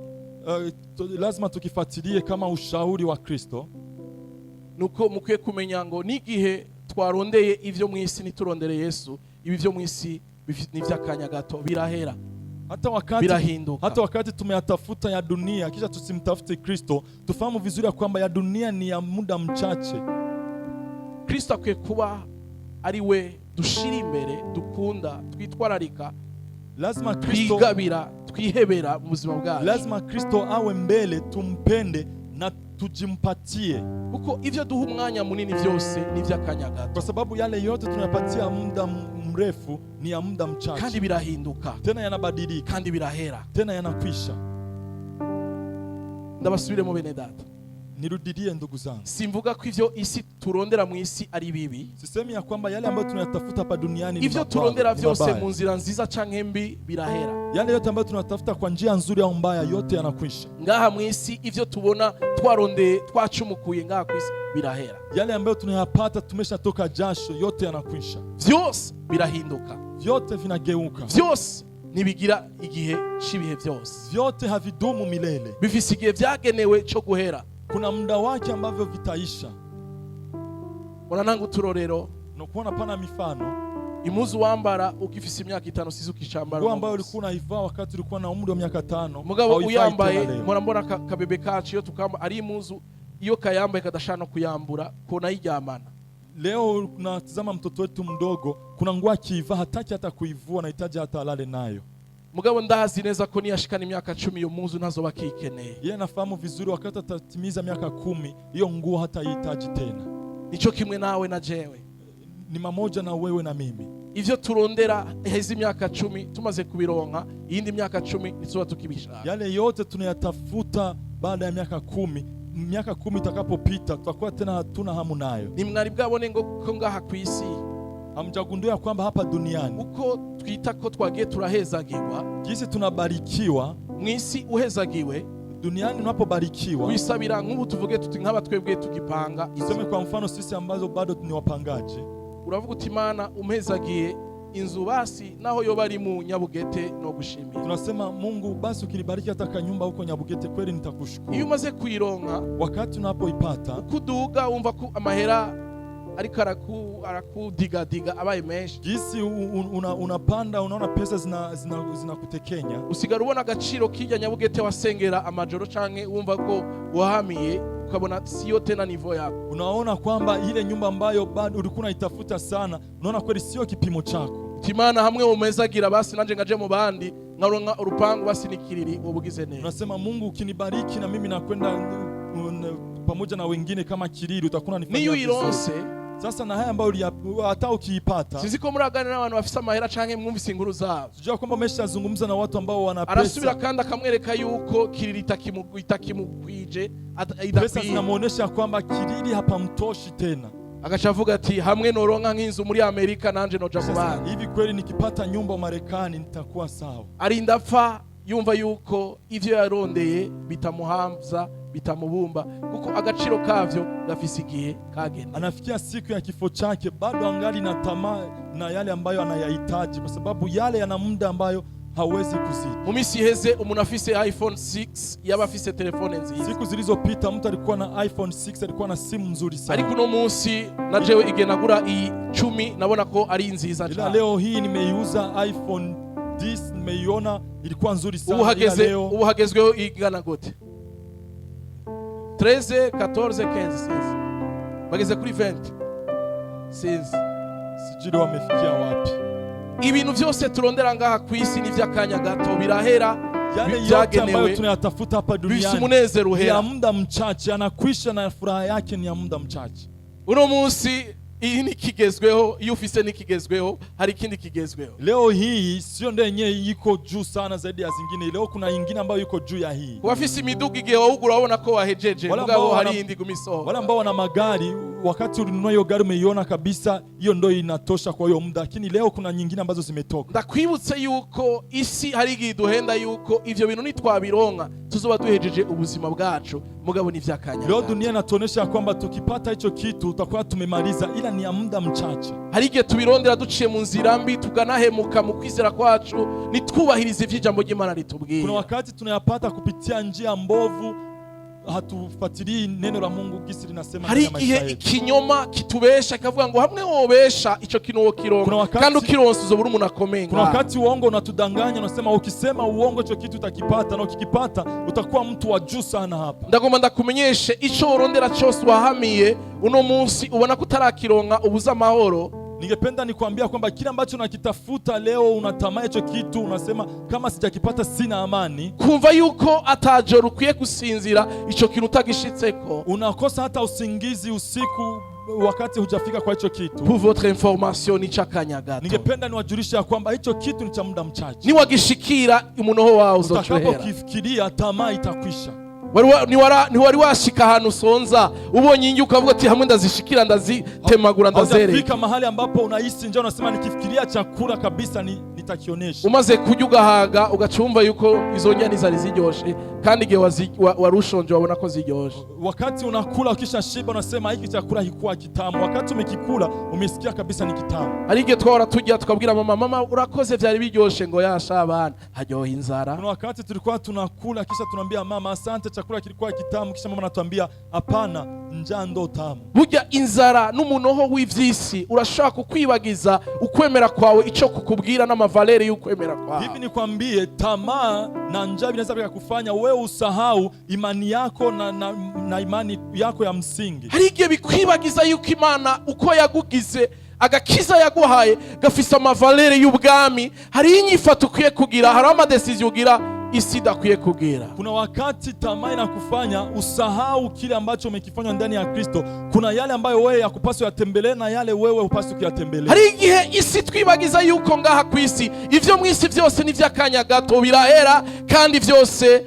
S2: lazima tukifuatilie kama ushauri wa Kristo.
S1: Nuko mukwiye kumenya ngo nigihe twarondeye ivyo mwisi niturondere Yesu, ibi vyo mwisi ni vy'akanya gato birahera. Hata wakati tumeyatafuta ya dunia kisha tusimtafute Kristo, tufahamu vizuri ya kwamba ya dunia ni ya muda mchache. Kristo akwiye kuba ari we dushira imbere, dukunda, twitwararika,
S2: lazima Kristo
S1: twigabira, twihebera mu buzima bwacu.
S2: Lazima Kristo awe mbele, tumpende na tujimpatie,
S1: kuko ivyo duha umwanya munini vyose ni vy'akanya gato,
S2: kwa sababu yale yote tunayapatia muda mrefu ni ya muda mchache,
S1: kandi birahinduka,
S2: tena yanabadilika,
S1: kandi birahera,
S2: tena yanakwisha.
S1: Ndabasubire mu bene data,
S2: nirudilie ndugu zangu,
S1: simvuga ko ivyo isi turondera mu isi ari bibi.
S2: Sisemi ya kwamba yale ambayo tunayatafuta hapa duniani ni
S1: ivyo turondera vyose mu nzira nziza canke mbi birahera.
S2: Yale yote ambayo tunatafuta kwa njia nzuri au mbaya yote yanakwisha.
S1: Ngaha mu isi ivyo tubona twarondeye twacumukuye ngaha ku isi birahera.
S2: Yale ambayo tunayapata tumeshatoka jasho yote yanakwisha.
S1: Vyose birahinduka,
S2: vyote vinageuka,
S1: vyose nibigira igihe cibihe vyose,
S2: vyote havidumu milele,
S1: bifise igihe vyagenewe cyo guhera.
S2: Kuna muda wake ambavyo vitaisha.
S1: Wanananga uturorero,
S2: nakuona pana mifano.
S1: Imuzu wambara ukifise imyaka 5 sizo kishambara,
S2: nguo ambayo ulikuwa unaivaa wakati ulikuwa na umri wa miaka 5,
S1: mugabo uyambaye mbona kabebe kacu yo tukamba ari imuzu iyo kayambaye kadashana kuyambura kona yiryamana.
S2: Leo unatazama mtoto wetu mdogo, kuna nguo akiivaa hataki hata kuivua, anahitaji hata alale nayo.
S1: Mugabo ndazi neza ko niyashikana imyaka 10 iyo muzu nazo bakikeneye.
S2: Yeye nafahamu vizuri wakati atatimiza miaka 10 hiyo nguo hatahitaji tena.
S1: Nico kimwe nawe na jewe,
S2: ni mamoja na wewe na mimi.
S1: Ivyo turondera hezi miaka 10 tumaze kubironka, iyindi miaka 10 nizoba tukibishaka.
S2: Yale yote tunayatafuta baada ya miaka 10, miaka 10 itakapopita tutakuwa tena hatuna hamu nayo.
S1: Ni mwari bwabone ngo ko ngaha ku isi
S2: hamjagundua kwamba hapa duniani
S1: uko twita ko twagiye turahezagirwa,
S2: jinsi tunabarikiwa
S1: mwisi uhezagiwe,
S2: duniani unapobarikiwa
S1: wisabira nk'ubu tuvuge tuti nk'aba twebwe tugipanga.
S2: Iseme kwa mfano sisi ambazo bado ni wapangaji,
S1: uravuga uti Imana umhezagiye inzu basi naho yo bari mu Nyabugete no gushimira.
S2: Tunasema Mungu basi ukinibariki hata kanyumba huko Nyabugete kweli nitakushukuru.
S1: Iyo umaze kuironka,
S2: wakati unapoipata
S1: kuduga umva ko amahera ariko arakudigadiga abaye menshi,
S2: jinsi unapanda unaona pesa zinakutekenya,
S1: usigara ubona agaciro kijya Nyabugete wasengera amajoro canke wumva ko wahamiye ukabona siyo tena nivo yako.
S2: Unaona kwamba ile nyumba ambayo bado ulikuwa unaitafuta sana, unaona kweli sio kipimo chako.
S1: Timana hamwe umezagira basi nanje ngaje mu bandi nkaronka urupangu basi nikiriri ubugize neza.
S2: Unasema Mungu ukinibariki na mimi nakwenda pamoja na wengine kama kiriri, utakuwa unanifanyia
S1: vizuri.
S2: Sasa na haya ambayo hata ukiipata,
S1: sinzi ko muraganira n'abantu bafise amahera canke mwumvise inkuru zabo.
S2: sijua kwamba umeshazungumza na watu ambao wana
S1: Arasubira
S2: pesa.
S1: kandi akamwereka yuko kiriri itakimukwije
S2: Pesa
S1: idakwiye.
S2: zinamuonesha kwamba kiriri hapamtoshi tena.
S1: Agaca avuga ati hamwe noronka nk'inzu muri Amerika nanje noja mu
S2: Sasa
S1: bandi.
S2: hivi kweli nikipata nyumba Marekani nitakuwa sawa?
S1: Arinda apfa yumva yuko ivyo yarondeye bitamuhamza bitamubumba kuko agaciro kavyo gafise igihe kagenda.
S2: Anafikia siku ya kifo chake bado angali na tamaa na yale ambayo anayahitaji, kwa sababu yale yana muda ambayo hawezi kuzidi.
S1: Mu misi iheze umuntu afise iPhone 6 yaba afise telefone nziza,
S2: Siku zilizopita mtu alikuwa na iPhone 6, alikuwa na simu nzuri
S1: ariko
S2: sana.
S1: uno munsi na jewe igihe nagura iyi 10 nabona ko ari nziza
S2: Ila
S1: cyane.
S2: leo hii nimeiuza iPhone 10, nimeiona ilikuwa nzuri
S1: Ubu
S2: sana. Ila leo
S1: hagezweho igana gute? 13, 14, 15 sinzi. Bageze kuri 20 sinzi.
S2: sijui wamefikia wapi.
S1: Ibintu byose turondera ngaha ku isi ni vy'akanya gato, birahera.
S2: Yale yote ambayo
S1: Byagenewe
S2: tunayatafuta hapa
S1: bisi
S2: duniani
S1: umunezero
S2: ni ya
S1: uhera.
S2: muda mchache, anakwisha na furaha yake ni ya muda mchache.
S1: Uno munsi iyi ni kigezweho, iyo ufise ni kigezweho, hari ikindi kigezweho.
S2: Leo hii sio ndio yenyewe iko juu sana zaidi ya zingine. Leo kuna nyingine ambayo iko juu ya hii.
S1: Wafise imiduga igihe wawugura wabona ko wahejeje,
S2: Wala
S1: mugabo
S2: ambao
S1: hari
S2: wana-
S1: indi gumisoho.
S2: Wale ambao wana magari, wakati ulinunua hiyo gari umeiona kabisa hiyo ndio inatosha kwa hiyo muda, lakini leo kuna nyingine ambazo zimetoka.
S1: Ndakwibutse yuko isi hari igihe duhenda yuko ivyo bintu nitwabironka tuzoba duhejeje ubuzima bwacu, mugabo ni vy'akanya
S2: Leo
S1: gato.
S2: dunia inatuonesha kwamba tukipata hicho kitu tutakuwa tumemaliza, ila ni ya muda mchache.
S1: Hari igihe tubirondera duciye mu nzira mbi tukanahemuka mu kwizera kwacu nitwubahirize ivy'ijambo ry'Imana
S2: Kuna
S1: ritubwira.
S2: wakati tunayapata kupitia njia mbovu, hatufuatilii neno la Mungu gisi linasema
S1: Hari
S2: ndani ya maisha
S1: igihe
S2: yetu.
S1: ikinyoma kitubesha kikavuga ngo hamwe wobesha ico kintu
S2: Kuna
S1: wokironka
S2: wakati-
S1: kandi ukironsa uzobura umuntu akomeye
S2: Kuna
S1: ngaho.
S2: wakati uongo unatudanganya, unasema ukisema uongo hicho kitu utakipata, na ukikipata utakuwa mtu wa juu sana hapa.
S1: Ndagomba ndakumenyeshe ico worondera cyose wahamiye uno munsi ubona ko utarakironka ubuza amahoro.
S2: Ningependa nikwambia kwamba kile ambacho unakitafuta leo, unatamani hicho kitu, unasema kama sijakipata sina amani,
S1: Kumva yuko atajoro ukwiye gusinzira ico kintu utagishitseko.
S2: unakosa hata usingizi usiku wakati hujafika kwa hicho kitu.
S1: Pour votre information ni c'akanya gato.
S2: Ningependa niwajulishe ya kwamba hicho kitu ni cha muda mchache.
S1: Niwagishikira umunoho wawe uzocohera.
S2: Utakapokifikiria tamaa itakwisha.
S1: Ntiwari washika ahantu usonza ubonye ingi ukavuga ati hamwe ndazishikira ndazitemagura ndazereka.
S2: Haujafika mahali ambapo unahisi njaa, unasema nikifikiria chakula kabisa nitakionesha.
S1: Umaze kurya ugahaga ugacumva yuko izo nyani zari ziryoshe kandi igihe warushonje wabona ko ziryoshe.
S2: Wakati unakula ukisha shiba unasema hiki chakula hikuwa kitamu. Wakati umekikula umesikia kabisa ni kitamu.
S1: Hari igihe twahora tujya tukabwira mama urakoze vyari biryoshe ngo yasha abana haryoha inzara.
S2: Kuna wakati tulikuwa tunakula kisha tunambia mama asante, chakula kilikuwa kitamu, kisha mama anatuambia hapana, njaa ndo tamu.
S1: Burya inzara n'umunoho w'ivyisi urashaka kukwibagiza ukwemera kwawe ico kukubwira n'amavalere y'ukwemera kwawe.
S2: Hivi nikwambie, tamaa na njaa vinaweza vikakufanya wewe usahau imani yako na imani yako ya msingi.
S1: Hari igihe bikwibagiza yuko Imana uko yagugize agakiza yaguhaye gafise amavalere y'ubwami, hari inyifato ukwiye kugira, hari amadesizio ugira isi idakwiye kugira.
S2: Kuna wakati tamaa inakufanya usahau kile ambacho umekifanya ndani ya Kristo. Kuna yale ambayo wewe yakupaswa yatembelee na yale wewe hupaswi kuyatembelea.
S1: Hari igihe isi twibagiza yuko ngaha ku isi ivyo mwisi vyose ni vy'akanya gato, birahera kandi vyose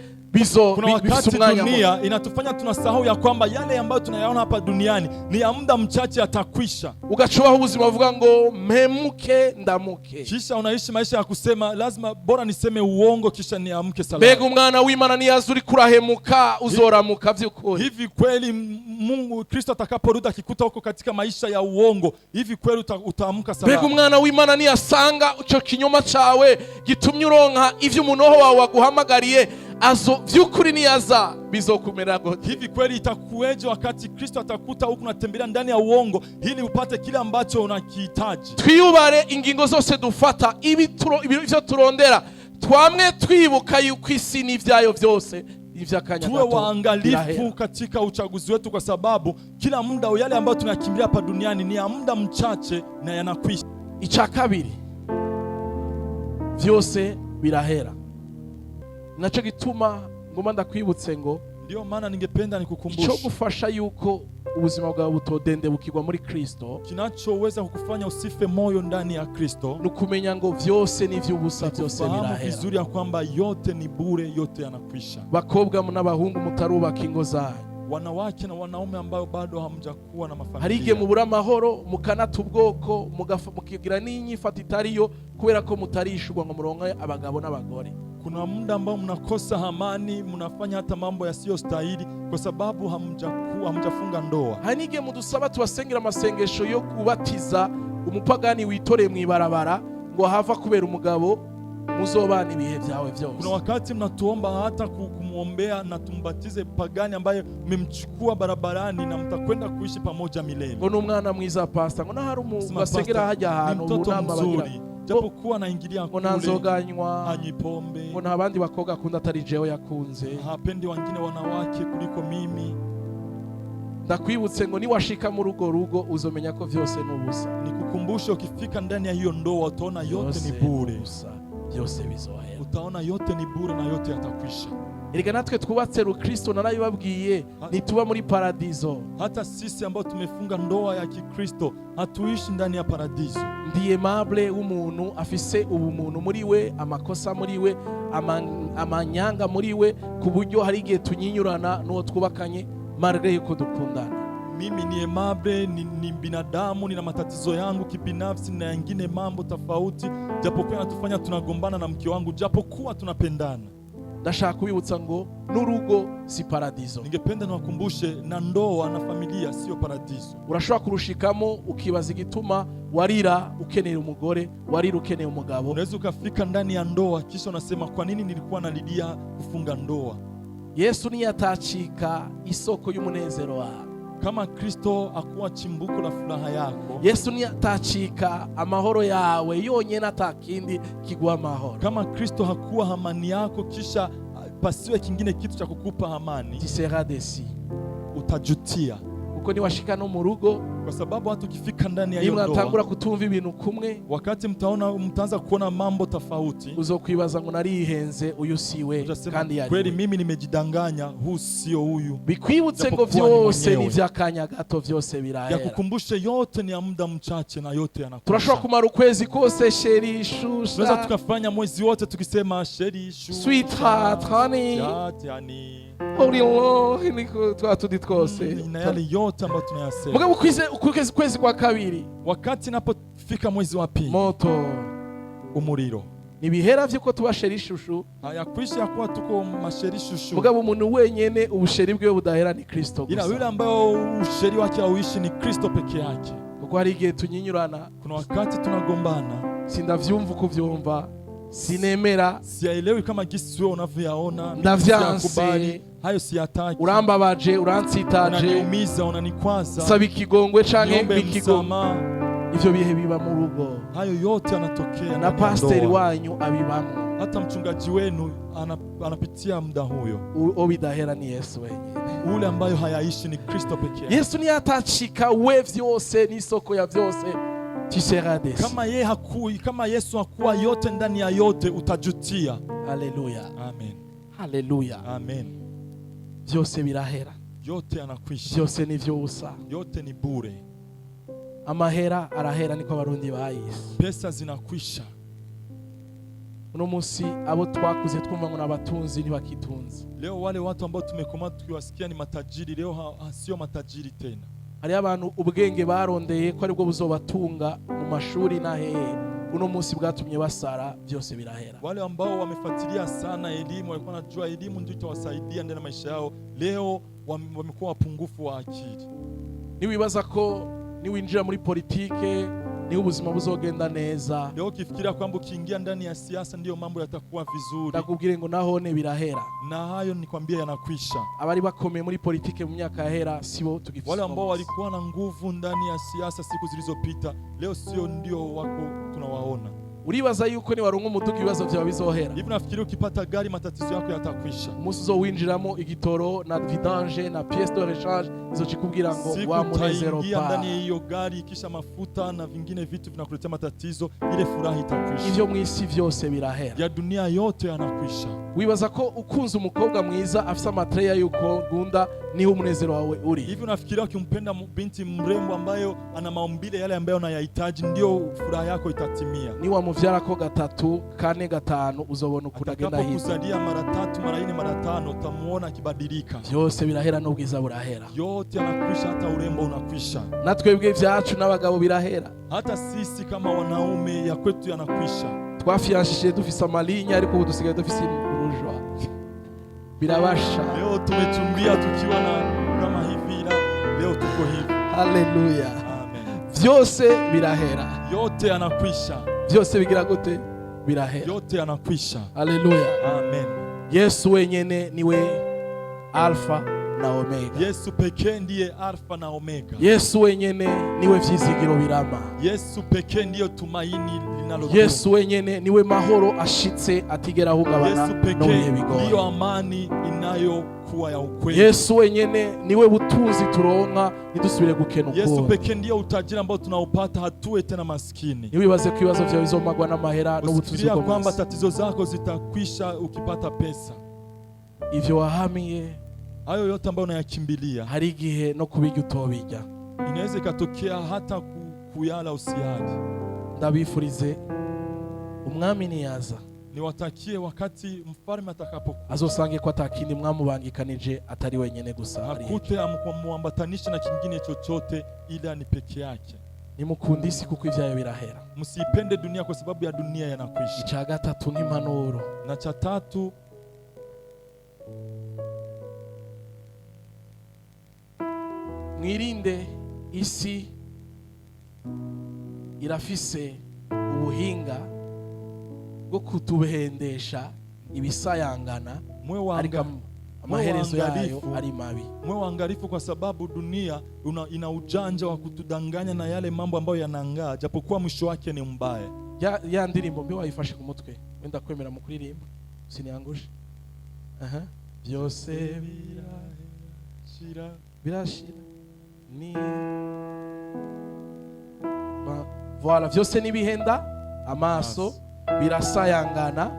S2: Kuna wakati dunia inatufanya tunasahau ya kwamba yale ambayo tunayaona hapa duniani ni ya muda mchache, yatakwisha.
S1: ugacubaho ubuzima buvuga ngo mpemuke ndamuke.
S2: Kisha unaishi maisha ya kusema lazima bora niseme uongo kisha niamke salama.
S1: Mbega umwana w'Imana niyaza uri kurahemuka uzoramuka vy'ukuri.
S2: Hivi kweli Mungu Kristo atakaporudi akikuta huko katika maisha ya uongo, hivi kweli utaamka salama?
S1: Mbega umwana w'Imana niyasanga ico kinyoma cawe gitumye uronka ivyo umunoho wawe waguhamagariye azo vy'ukuri niyaza bizokumera gute?
S2: Hivi kweli itakuweje wakati Kristo atakuta huko unatembelea ndani ya uongo ili upate kile ambacho unakihitaji?
S1: Twiyubare ingingo zose dufata ivyo turondera, twamwe twibuka yuko isi n'ivyayo vyose ivy'akanya
S2: gato. Tuwe waangalifu katika uchaguzi wetu, kwa sababu kila muda yale ambayo tunakimbilia hapa duniani ni ya muda mchache na yanakwisha.
S1: Ica kabiri, vyose birahera. Naco gituma ngoma ndakwibutse ngo
S2: Ndio maana ningependa
S1: icyo
S2: nikukumbushe
S1: gufasha yuko ubuzima bwawe butodendebukirwa muri Kristo
S2: kinachoweza kukufanya usife moyo ndani ya Kristo
S1: ni ukumenya ngo vyose ni vy'ubusa, vyose
S2: kufahamu
S1: birahera.
S2: vizuri ya kwamba yote ni bure, yote yanakwisha.
S1: Bakobwa n'abahungu mutarubaka ingo zanyu,
S2: Wanawake na wanaume ambao bado hamjakuwa na
S1: hari igihe
S2: mafamilia,
S1: mubura amahoro mukanata ubwoko mukigira n'inyifata itariyo kubera ko mutarishurwa ngo muronke abagabo n'abagore.
S2: kuna muda ambao mnakosa amani, mnafanya hata mambo yasiyostahili kwa sababu hamjafunga ndoa.
S1: Hari n'igihe mudusaba tubasengera amasengesho yo kubatiza umupagani witoreye mw'ibarabara ngo hava kubera umugabo muzobana ibihe vyawe vyose.
S2: Kuna wakati mnatuomba hata kumwombea na tumbatize pagani ambaye mmemchukua barabarani na mtakwenda kuishi pamoja milele.
S1: Ngo n'umwana mwiza pastor, ngo nahari basengera hajya ahantu
S2: mtoto
S1: bunama bagira
S2: mzuri, japokuwa anaingilia
S1: ngo nanzoganywa,
S2: kule, hanywi pombe,
S1: ngo nta bandi bakobwa akunda atari jewe yakunze,
S2: hapendi wengine wanawake kuliko mimi.
S1: Ndakwibutse ngo niwashika muri urwo rugo uzomenya ko vyose n'ubusa.
S2: Nikukumbushe, ukifika ndani ya hiyo ndoa utaona yote ni bure,
S1: byose bizohera.
S2: utaona yote ni bure na yote yatakwisha.
S1: Erega natwe twubatse Kristo, narabibabwiye nituba muri paradizo.
S2: Hata sisi ambao tumefunga ndoa ya Kikristo hatuishi ndani ya paradiso.
S1: Ndiye mable w'umuntu afise ubumuntu muri we, amakosa muri we, amanyanga muri we, ku buryo hari igihe tunyinyurana n'uwo twubakanye malgré yuko dukundana.
S2: Mimi ni Aimable, ni binadamu, nina matatizo yangu kibinafsi na yengine mambo tofauti, japokuwa natufanya tunagombana na mke wangu, japokuwa tunapendana.
S1: Ndashaka kubibutsa ngo n'urugo si paradizo.
S2: Ningependa niwakumbushe, na ndoa na familia sio paradiso.
S1: Urashobora kurushikamo ukibaza igituma warira ukeneye umugore, warira ukeneye umugabo.
S2: Unaweza ukafika ndani ya ndoa kisha unasema kwa nini nilikuwa nalidia kufunga ndoa?
S1: Yesu niyatachika isoko y'umunezero wawe.
S2: Kama Kristo akuwa chimbuko la furaha yako,
S1: Yesu niyatachika amahoro yawe yonyene atakindi kiguha amahoro.
S2: Kama Kristo hakuwa amani yako kisha pasiwe kingine kitu cha kukupa amani,
S1: tu seras déçu,
S2: utajutia.
S1: Uko niwashika no mu rugo,
S2: kwa sababu hata ukifika ndani ya hiyo ndoa,
S1: mwatangura kutumva ibintu kumwe,
S2: wakati mtaanza kuona mambo tofauti,
S1: uzokwibaza ngo narihenze, uyu siwe kandi yari
S2: kweli mimi nimejidanganya, huu sio huyu.
S1: Bikwibutse ngo vyose ni vy'akanya gato, vyose birahera.
S2: Yakukumbushe yote ni ya muda mchache na yote yanakwisha.
S1: Turashobora kumara ukwezi kose sheri shusha,
S2: tunaweza tukafanya mwezi wote tukisema sheri shusha,
S1: sweetheart honey,
S2: yani
S1: oh niko twatudi twose
S2: na yale yote ambayo tunayasema.
S1: Mugabo kwezi kwa kabiri,
S2: wakati napofika mwezi wa pili,
S1: moto
S2: umuriro
S1: nibihera vyuko tuba sheri shushu,
S2: hayakwisha kuwa tuko masheri shushu.
S1: Mugabo umuntu wenyene ubusheri bwe budahera ni Kristo gusa.
S2: Ila yule ambaye usheri wake hauishi ni Kristo peke yake.
S1: Kuko hari igihe tunyinyurana,
S2: kuna wakati tunagombana,
S1: sindavyumva kuvyumva, sinemera,
S2: siyaelewi kama gisi wewe unavyoyaona,
S1: ndavyanse,
S2: hayo siyataki,
S1: urambabaje, urantsitaje,
S2: unaniumiza, unanikwaza,
S1: saba ikigongwe canke
S2: ikigoma.
S1: Ivyo bihe biba mu rugo,
S2: hayo yote yanatokea
S1: na pastor wanyu abibamwe,
S2: hata mchungaji wenu anapitia muda huyo.
S1: Obidahera ni Yesu wenyene,
S2: ule ambayo hayaishi ni Kristo peke yake.
S1: Yesu niyatachika we vyose ni soko ya vyose, tu seras déçu.
S2: Kama Yesu hakuwa yote ndani ya yote, utajutia.
S1: Haleluya,
S2: amen,
S1: haleluya,
S2: amen.
S1: Vyose birahera,
S2: yote yanakwisha,
S1: vyose ni vyusa,
S2: yote ni bure.
S1: Amahera arahera, niko abarundi bayise,
S2: pesa zinakwisha.
S1: Uno musi abo twakuze twumva ngo nabatunzi ntibakitunze.
S2: Leo wale watu ambao tumekoma tukiwasikia ni matajiri, leo sio matajiri tena.
S1: Hari abantu ubwenge barondeye ko aribwo buzobatunga mu mashuri na hehe, uno musi bwatumye basara, byose birahera.
S2: Wale ambao wamefuatilia sana elimu, walikuwa wanajua elimu ndio itawasaidia ndani ya maisha yao, leo wamekuwa wapungufu wa akili.
S1: Niwibaza ko niwinjira muri politike ni ubuzima buzogenda neza,
S2: leo kifikiria kwamba ukiingia ndani ya siasa ndio mambo yatakuwa vizuri,
S1: ndakubwire ngo nahone birahera,
S2: na hayo nikwambia yanakwisha.
S1: Abari bakomeye muri politike mu myaka yahera sibo tugifite.
S2: Wale ambao walikuwa na nguvu ndani ya siasa siku zilizopita, leo sio ndio wako tunawaona.
S1: Uribaza yuko ni warongo umuduga ibibazo byawe bizohera?
S2: Hivi nafikiri ukipata gari matatizo yako yatakwisha.
S1: Umunsi uzowinjiramo igitoro na vidange na pièce de rechange izokikubwira ngo wa munezero pa.
S2: Ndani ya hiyo gari kisha mafuta na vingine vitu vinakuletea matatizo, ile furaha itakwisha.
S1: Ivyo mwisi vyose birahera,
S2: ya dunia yote yanakwisha.
S1: wibaza ko ukunze umukobwa mwiza afise amatreya yuko gunda niho umunezero wawe uri.
S2: Hivi unafikiria ukimpenda binti mrembo ambayo ana maumbile yale ambayo unayahitaji ndio furaha yako itatimia?
S1: Ni wamuvyara ko 3, 4, 5 uzobona ukudagenda hivi.
S2: Atakapokuzalia mara 3, mara 4, mara 5 utamuona kibadilika.
S1: Byose birahera n'ubwiza burahera.
S2: Yote yanakwisha, hata urembo unakwisha.
S1: Natwebwe ivyacu n'abagabo birahera.
S2: Hata sisi kama wanaume ya kwetu yanakwisha.
S1: Twafianshije dufise amalinya ariko ubu dusigaye dufise urujwa. Birabasha.
S2: Leo tumechumbia tukiwa na kama hivi, leo tuko hivi.
S1: Haleluya.
S2: Amen.
S1: Vyose birahera.
S2: Yote yanakwisha.
S1: Vyose bigira gute? Birahera.
S2: Yote yanakwisha.
S1: Haleluya.
S2: Amen.
S1: Yesu wenyene niwe Alfa na Omega.
S2: Yesu pekee ndiye Alfa na Omega.
S1: Yesu wenyene niwe vyizigiro birama.
S2: Yesu pekee ndiyo tumaini linalodumu.
S1: Yesu wenyene niwe mahoro ashitse atigera hungabana.
S2: Yesu pekee ndiyo amani inayokuwa ya ukweli.
S1: Yesu wenyene niwe butunzi turonka nidusubire gukena uko.
S2: Yesu pekee ndiyo utajiri ambao tunaupata hatuwe tena maskini.
S1: Niwibaze ko ibibazo vyawe bizomagwa n'amahera n'ubutunzi bwo
S2: kwamba tatizo zako zitakwisha ukipata pesa.
S1: Ivyo wahamiye,
S2: hayo yote ambayo unayakimbilia,
S1: hari igihe no kubirya utobirya.
S2: Inaweza ikatokea hata kuyala usiyaje.
S1: Ndabifurize umwami niyaza,
S2: niwatakie wakati mfalme atakapokuja
S1: azosange ko atakindi mwamubangikanije atari wenyene gusa,
S2: akute amwambatanisha na kingine chochote ila ni peke yake.
S1: Nimukundisi kuko ivyayo birahera.
S2: Msipende dunia kwa sababu ya dunia yanakwisha.
S1: Ica gatatu ni impanuro.
S2: Na cha tatu,
S1: mwirinde isi irafise ubuhinga bwo kutubehendesha ibisayangana, ariko amaherezo yayo ari mabi.
S2: Mwe waangalifu kwa sababu dunia ina ujanja wa kutudanganya na yale mambo ambayo yanangaa japokuwa mwisho wake ni mbaya.
S1: Ya ndirimbo mbi wayifashe ku mutwe wenda kwemera mu kuririmba siniangushe. Byose birashira ni voilà, vyose nibihenda amaso birasayangana.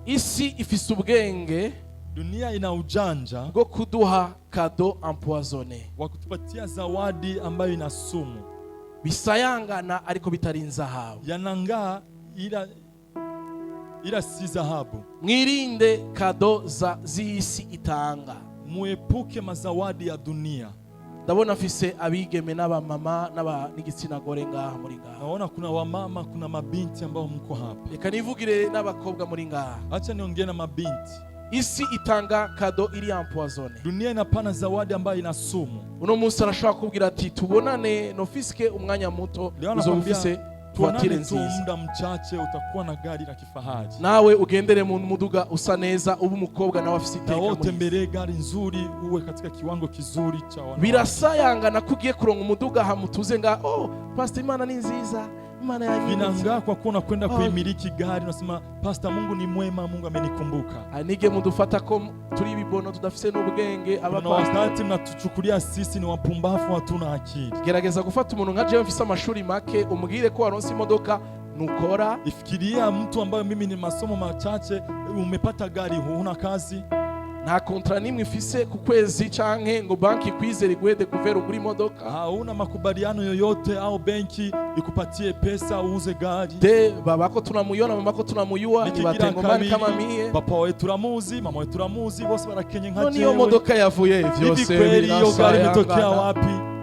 S1: Isi ifise ubwenge,
S2: dunia ina ujanja
S1: bwo kuduha cadeau empoisonné,
S2: wa kutupatia zawadi ambayo ina sumu.
S1: Bisayangana ariko bitarinza zahabu,
S2: yanangaa ila si zahabu.
S1: Mwirinde cadeau z'isi itanga,
S2: muepuke mazawadi ya dunia.
S1: Ndabona afise abigeme n'abamama n'igitsina gore ngaha muri ngaha.
S2: Naona kuna wamama, kuna mabinti ambao mko hapa.
S1: Reka nivugire n'abakobwa muri ngaha.
S2: Acha niongee na mabinti.
S1: Isi itanga cadeau iri empoisonné.
S2: Dunia inapana zawadi ambayo ina sumu.
S1: Uno munsi arashaka kubwira ati tubonane nofiske umwanya muto uzomfise tuatire nziza.
S2: Muda mchache utakuwa na gari la kifahari.
S1: Nawe ugendere mu muduga usa neza, ubu umukobwa nawe afise iteka.
S2: Nawe utembelee gari nzuri, uwe katika kiwango kizuri cha wanawake.
S1: Birasayangana kugiye kuronga umuduga hamutuze nga Pastor Imana ni nziza, Imana yagize.
S2: Vinangaa kwa kuwa unakwenda kuimiliki gari unasema Pastor Mungu ni mwema, Mungu amenikumbuka.
S1: Anige mudufata ko turi bibono tudafise n'ubwenge
S2: abapastor. Wakati mnatuchukulia sisi ni wapumbavu, hatuna akili.
S1: Gerageza gufata umuntu nka jewe mfise amashuri make umugire ko waronse imodoka nukora.
S2: Ifikiria mtu ambaye mimi ni masomo machache, umepata gari, huna kazi,
S1: nta kontra nimwe ifise ku kwezi canke ngo banki kwizere gwede kuvera ugura imodoka.
S2: Hauna makubaliano yoyote au benki ikupatie pesa uuze gari.
S1: Babako tunamuyona, mamako tunamuyua, nibatengomani kama mie.
S2: Papa wetu turamuzi, mama wetu turamuzi, bose barakenye nka jewe.
S1: Niyo modoka yavuye vyose.
S2: Kweli hiyo gari imetokea wapi?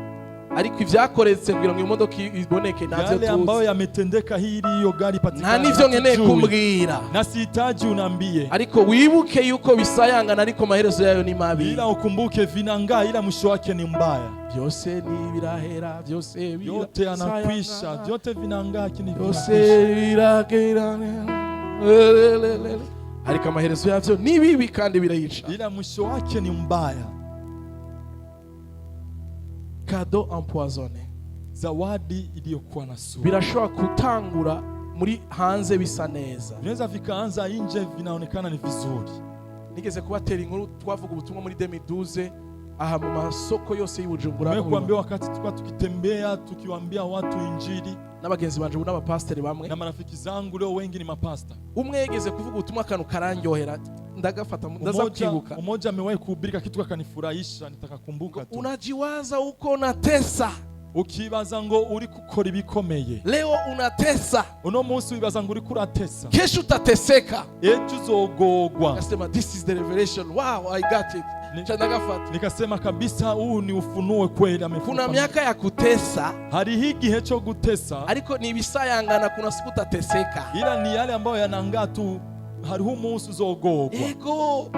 S1: Ariko ivyakoretse kugira ngo imodoka iboneke navyo tuzi.
S2: Yale ambayo yametendeka hili hiyo gari patikana.
S1: Nta nivyo nkeneye kumbwira.
S2: Na sihitaji unambie.
S1: Ariko wibuke yuko bisayangana ariko maherezo yayo ni mabi.
S2: Ila ukumbuke vinangaa ila mwisho wake ni mbaya.
S1: Vyose ni birahera, vyose
S2: yote yanakwisha, vyote vinangaa kini
S1: vyose biragera. Ariko amaherezo yavyo ni bibi kandi birayica.
S2: Ila mwisho wake ni mbaya.
S1: Cadeau empoisonné,
S2: zawadi iliyokuwa na sumu.
S1: Birashobora kutangura muri hanze bisa neza,
S2: vinaweza vikaanza nje vinaonekana ni vizuri.
S1: Nigeze kubatera inkuru twavuga ubutumwa muri 2012 aha mu masoko yose y'Ibujumbura.
S2: Nimekuambia wakati tulikuwa tukitembea tukiwaambia watu injili,
S1: N'abagenzi banje n'abapasteri bamwe,
S2: na marafiki zangu leo wengi ni mapasta.
S1: umwe yegeze kuvuga ubutumwa akantu karandyohera, ndagafata ndaza kwibuka.
S2: Mmoja amewahi kuhubiri kitu akanifurahisha, nitakakumbuka tu.
S1: Unajiwaza uko unatesa,
S2: ukibaza ngo uri gukora ibikomeye,
S1: leo unatesa,
S2: uno munsi wibaza ngo uri kuratesa,
S1: kesho utateseka,
S2: ejo uzogogwa.
S1: Nasema this is the revelation, wow, I got it.
S2: Nikasema kabisa huu ni ufunuo kweli amefunuka.
S1: Kuna miaka ya kutesa,
S2: hariho igihe cyo gutesa,
S1: ariko ni ibisayangana, kuna siku utateseka,
S2: ila ni yale ambayo yanangaa tu. Hariho umunsi uzogogwa.
S1: Ego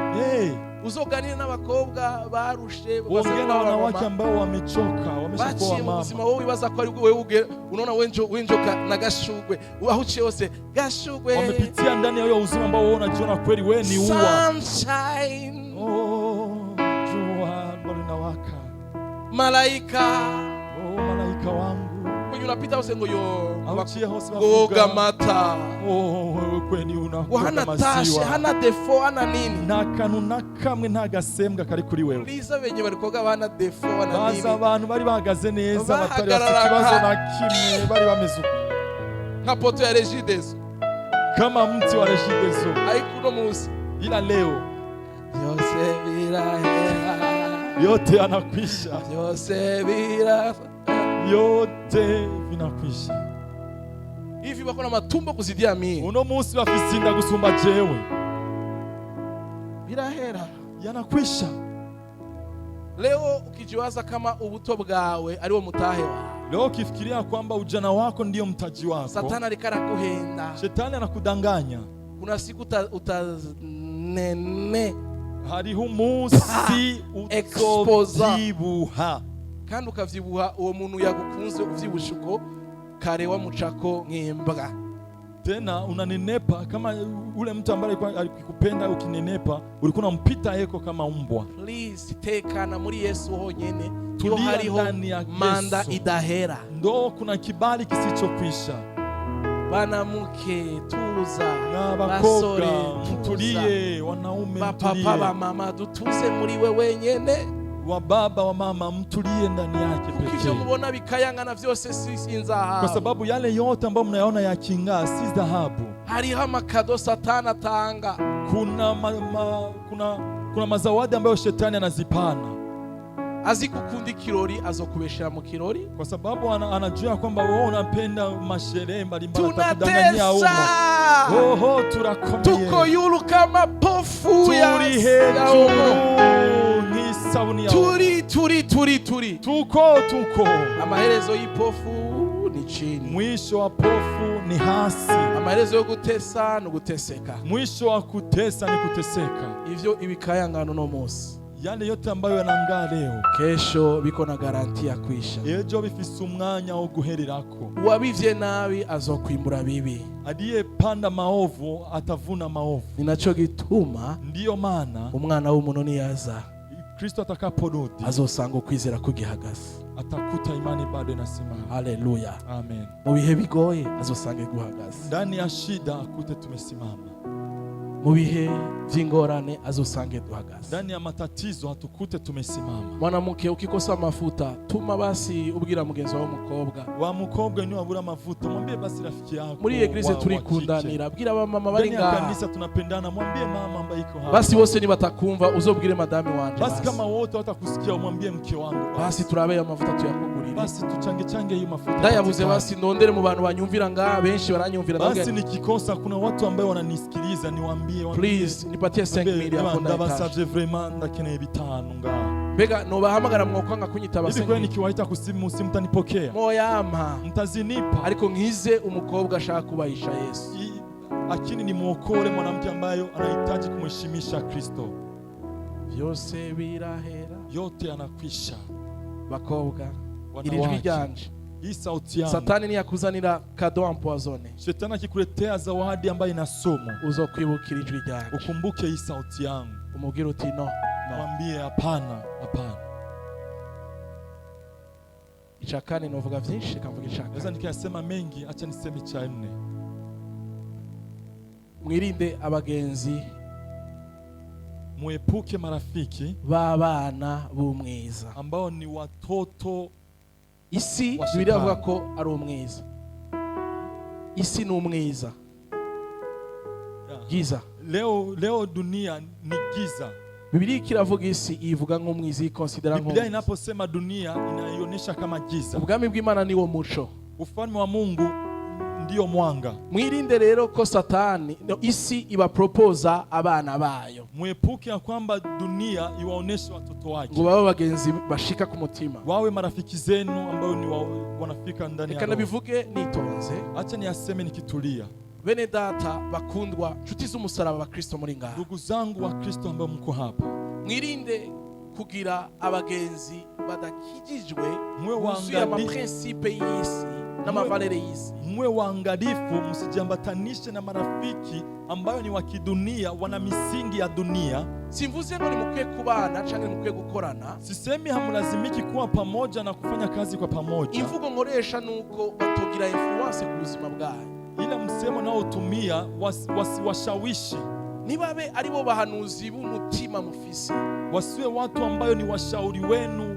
S1: uzoganira n'abakobwa barushe,
S2: wongera na wanawake ambao wamechoka, wameshakuwa mama.
S1: Ubuzima wowe wibaza ko ari wewe unaona wenjoka na gashugwe, aho uciye hose gashugwe,
S2: wamepitia ndani ya hiyo uzima ambao wewe unajiona kweli wewe ni uwa.
S1: Sunshine,
S2: jua linawaka.
S1: Malaika,
S2: malaika wangu,
S1: kwenye unapita hose ngo yo
S2: goga
S1: mata,
S2: wewe kweli unakuwa
S1: maziwa, hana defo, hana nini,
S2: na kanu nakamwe ntagasembwa kari kuri wewe.
S1: Liza benye barikoga bana defo, hana nini,
S2: baza abantu bari bahagaze neza, batari bafite kibazo na kimwe, bari bameze
S1: nka poto ya Regideso,
S2: kama mti wa Regideso.
S1: Haikuno musi,
S2: ila leo
S1: yose birahera,
S2: yote yanakwisha,
S1: yose birahera,
S2: yote vinakwisha.
S1: Hivi bako na matumbo kuzidia mimi,
S2: uno munsi bafise inda gusumba jewe,
S1: birahera,
S2: yanakwisha.
S1: Leo ukijiwaza kama ubuto bwawe ari wo mutahe wawe,
S2: leo ukifikiria kwamba ujana wako ndiyo mtaji wako,
S1: Satani alikara kuhenda,
S2: shetani anakudanganya.
S1: kuna siku utanene,
S2: hariho umunsi uzovyibuha,
S1: kandi ukavyibuha uwo muntu yagukunze uvyibushuko kare wa muchako nk'imbwa,
S2: tena unanenepa kama ule mtu ambaye alikupenda. Ukinenepa ulikuwa unampita yeko kama umbwa.
S1: Please tekana muri Yesu honyene, tuyo hariho manda idahera,
S2: ndo kuna kibali kisichokwisha.
S1: Banamuke tuza,
S2: basore mtulie, wanaume mtulie,
S1: papa ba mama dutuze muri we wenyene,
S2: wa baba wa mama mtulie ndani yake pekee.
S1: Ukija mubona bikayangana vyose si nzahabu,
S2: kwa sababu yale yote ambayo mnayaona yakingaa si dhahabu.
S1: Hariho amakado Satani atanga,
S2: kuna mazawadi ambayo shetani anazipana.
S1: Azikukunda ikirori azokubeshera mu kirori,
S2: kwa sababu anajua kwamba wewe unapenda masherehe mbalimbali, atakudanganyia umma. Turakomeye,
S1: tuko yulu kama pofu ya
S2: turi hejuru nk'isabuni ya
S1: turi
S2: tuko
S1: amaherezo y'ipofu ni chini,
S2: mwisho wa pofu ni hasi.
S1: Amaherezo yo gutesa no guteseka,
S2: mwisho wa kutesa ni kuteseka.
S1: Ivyo ibikayangano no munsi,
S2: yale yote ambayo yanangaa leo,
S1: kesho biko na garanti ya kwisha,
S2: ejo bifise umwanya wo guherirako.
S1: Uwabivye nabi azokwimbura bibi,
S2: aliyepanda maovu atavuna maovu.
S1: Ninacho gituma,
S2: ndiyo maana
S1: umwana w'umuntu niyaza,
S2: Kristo atakaporudi,
S1: azosanga ukwizera kugihagaze,
S2: atakuta imani bado inasimama.
S1: Haleluya,
S2: amen.
S1: Mu bihe bigoye azosanga guhagaze,
S2: ndani ya shida akute tumesimama.
S1: Mu bihe vy'ingorane azosange duhagaze,
S2: ndani ya matatizo hatukute tumesimama.
S1: Mwanamke ukikosa mafuta, tuma basi ubwira mugenzi wawe mukobwa,
S2: wa mukobwa ni wabura mafuta, mwambie basi rafiki yako.
S1: Muri eglise turikundanira, bwira ba mama bari ngaha,
S2: kanisa tunapendana, mwambie mama ambaye iko hapa.
S1: Basi bose ni batakumva uzobwire madame wanje,
S2: basi kama wote watakusikia umwambie mke wangu,
S1: basi turabe ya mafuta tuyakugurire,
S2: basi tuchange hiyo mafuta.
S1: Ndayabuze basi ndondere mu bantu banyumvira ngaha, benshi baranyumvira
S2: ngaha. Basi nikikosa kuna watu ambao wananisikiliza, niwaambie
S1: please nipatie 5 million hapo ndani.
S2: Ndabasavye vraiment ndakeneye bitanu ngaha.
S1: Mbega nobahamagara mwokwanga kunyitaba 5
S2: million. Nikiwaita kusimu mtanipokea.
S1: Moyampa.
S2: Mtazinipa.
S1: Ariko nkize umukobwa ashaka kubahisha Yesu.
S2: Lakini ni muokole mwanamke ambaye anahitaji kumheshimisha Kristo.
S1: Vyose birahera.
S2: Yote yanakwisha.
S1: Bakobwa. Irijwi ryanje.
S2: Hii sauti yangu.
S1: Satani ni yakuzanira cadeau empoisonné.
S2: Shetani akikuletea zawadi ambayo ina somo,
S1: uzokwibukira ijwi ryanje.
S2: Ukumbuke hii sauti yangu.
S1: Umubwire uti no.
S2: Mwambie hapana, hapana.
S1: Ichakani novuga vyinshi kamvuga ichakani.
S2: Naweza nikayasema mengi, acha niseme cha 4.
S1: Mwirinde abagenzi
S2: muepuke marafiki
S1: b'abana b'umwiza.
S2: ambao ni watoto
S1: Isi
S2: wa
S1: Bibiliya avuga
S2: shetani.
S1: ko ari umwiza. Isi ni umwiza. Giza.
S2: Leo dunia ni giza.
S1: Bibiliya kiravuga isi ivuga nk'umwiza, ikonsidera
S2: Biblia
S1: nk'umwiza.
S2: inaposema dunia inaionyesha kama giza.
S1: Ubwami bw'Imana ni wo muco.
S2: Ufalme wa Mungu ndio mwanga.
S1: Mwirinde rero ko Satani isi iba proposa abana bayo
S2: Muepuke ya kwamba dunia iwaoneshe watoto wake
S1: ngo baba bagenzi bashika ku mutima,
S2: wawe marafiki zenu ambao ni wanafika ndani ya
S1: reka
S2: roho.
S1: nabivuge nitonze.
S2: Acha niyaseme nikitulia.
S1: Bene data bakundwa, nshuti z'umusaraba wa Kristo muri ngaha,
S2: Ndugu zangu wa Kristo ambao mko hapa,
S1: mwirinde kugira abagenzi badakijijwe
S2: Mwe
S1: buzuye
S2: waangalifu.
S1: amaprincipe y'isi n'amavalere y'isi.
S2: Mwe waangalifu, msijiambatanishe na marafiki ambayo ni wa kidunia, wana misingi ya dunia.
S1: Simvuze ngo nimukwiye kubana canke nimukwiye gukorana.
S2: Sisemi hamlazimiki kuwa pamoja na kufanya kazi kwa pamoja.
S1: Imvugo nkoresha nuko batogira influence ku buzima bwayo,
S2: Ila msemo nao tumia wasiwashawishi,
S1: nibabe aribo bahanuzi b'umutima mufise,
S2: wasiwe watu ambayo ni washauri wenu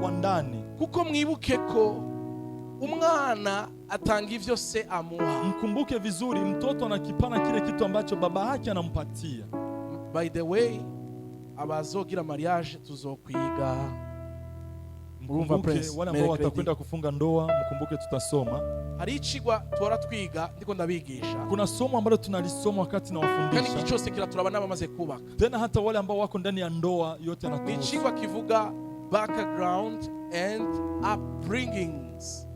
S2: wa ndani.
S1: kuko mwibuke ko umwana atanga ivyo se amuha.
S2: Mkumbuke vizuri, mtoto anakipana kile kitu ambacho baba yake anampatia.
S1: By the way, abazogira mariage tuzokwiga.
S2: Mkumbuke wale ambao watakwenda kufunga ndoa, mkumbuke tutasoma.
S1: Hari icigwa tora twiga ndiko ndabigisha.
S2: Kuna somo ambalo tunalisoma wakati na
S1: Kandi
S2: wafundisha.
S1: cyose kiraturaba n'abamaze kubaka.
S2: Tena hata wale ambao wako ndani ya ndoa yote
S1: Ni
S2: anatuhusu.
S1: icigwa kivuga background and upbringings.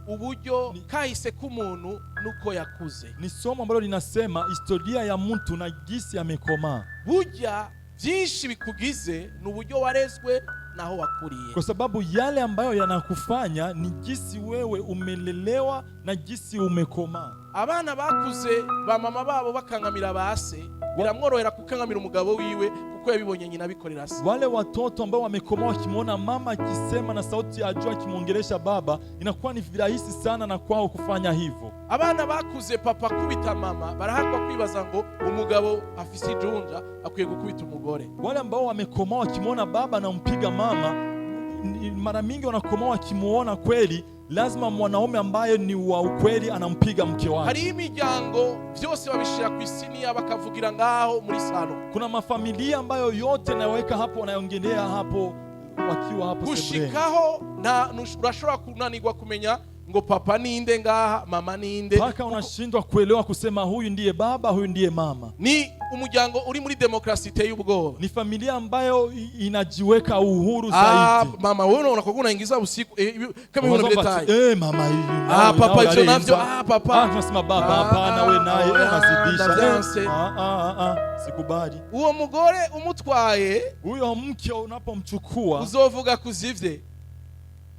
S1: Uburyo kahise k'umuntu nuko yakuze.
S2: Ni somo ambalo linasema historia ya mtu na gisi amekomaa.
S1: Burya byinshi bikugize n'uburyo warezwe naho wakuriye.
S2: Kwa sababu yale ambayo yanakufanya ni jinsi wewe umelelewa na jinsi umekomaa.
S1: Abana bakuze ba mama babo bakangamira base, biramworohera kukangamira umugabo wiwe kuko yabibonye nyina bikorera se.
S2: Wale watoto ambao wamekomaa wakimwona mama akisema na sauti ya juu akimwongelesha baba, inakuwa ni rahisi sana na kwao kufanya hivyo.
S1: Abana bakuze papa kubita mama barahakwa kwibaza ngo umugabo afise ijunja akwiye gukubita umugore.
S2: Wale ambao wamekomaa wakimwona baba anampiga mama, mara mingi wanakomaa wakimuona kweli lazima mwanaume ambaye ni wa ukweli anampiga mke wake.
S1: Hari imiryango byose babishira ku isiniya bakavugira ngaho muri salo.
S2: Kuna mafamilia ambayo yote naweka hapo, wanaongelea hapo wakiwa hapo sebuleni.
S1: Gushikaho na urashobora kunanirwa kumenya ngo papa ninde ngaha, mama ninde.
S2: Paka unashindwa kuelewa kusema huyu ndiye baba, huyu ndiye mama.
S1: Ni umuryango uri muri demokrasi iteye ubwoba.
S2: Ni familia ambayo inajiweka uhuru zaidi.
S1: Mama wewe unakuwa unaingiza usiku kama hivyo vile
S2: mama hivi.
S1: Papa hivyo navyo papa.
S2: Tunasema baba hapana, wewe naye unazidisha. Sikubali.
S1: Uwo mugore umutwaye,
S2: huyo mke unapomchukua
S1: uzovuga kuzivye,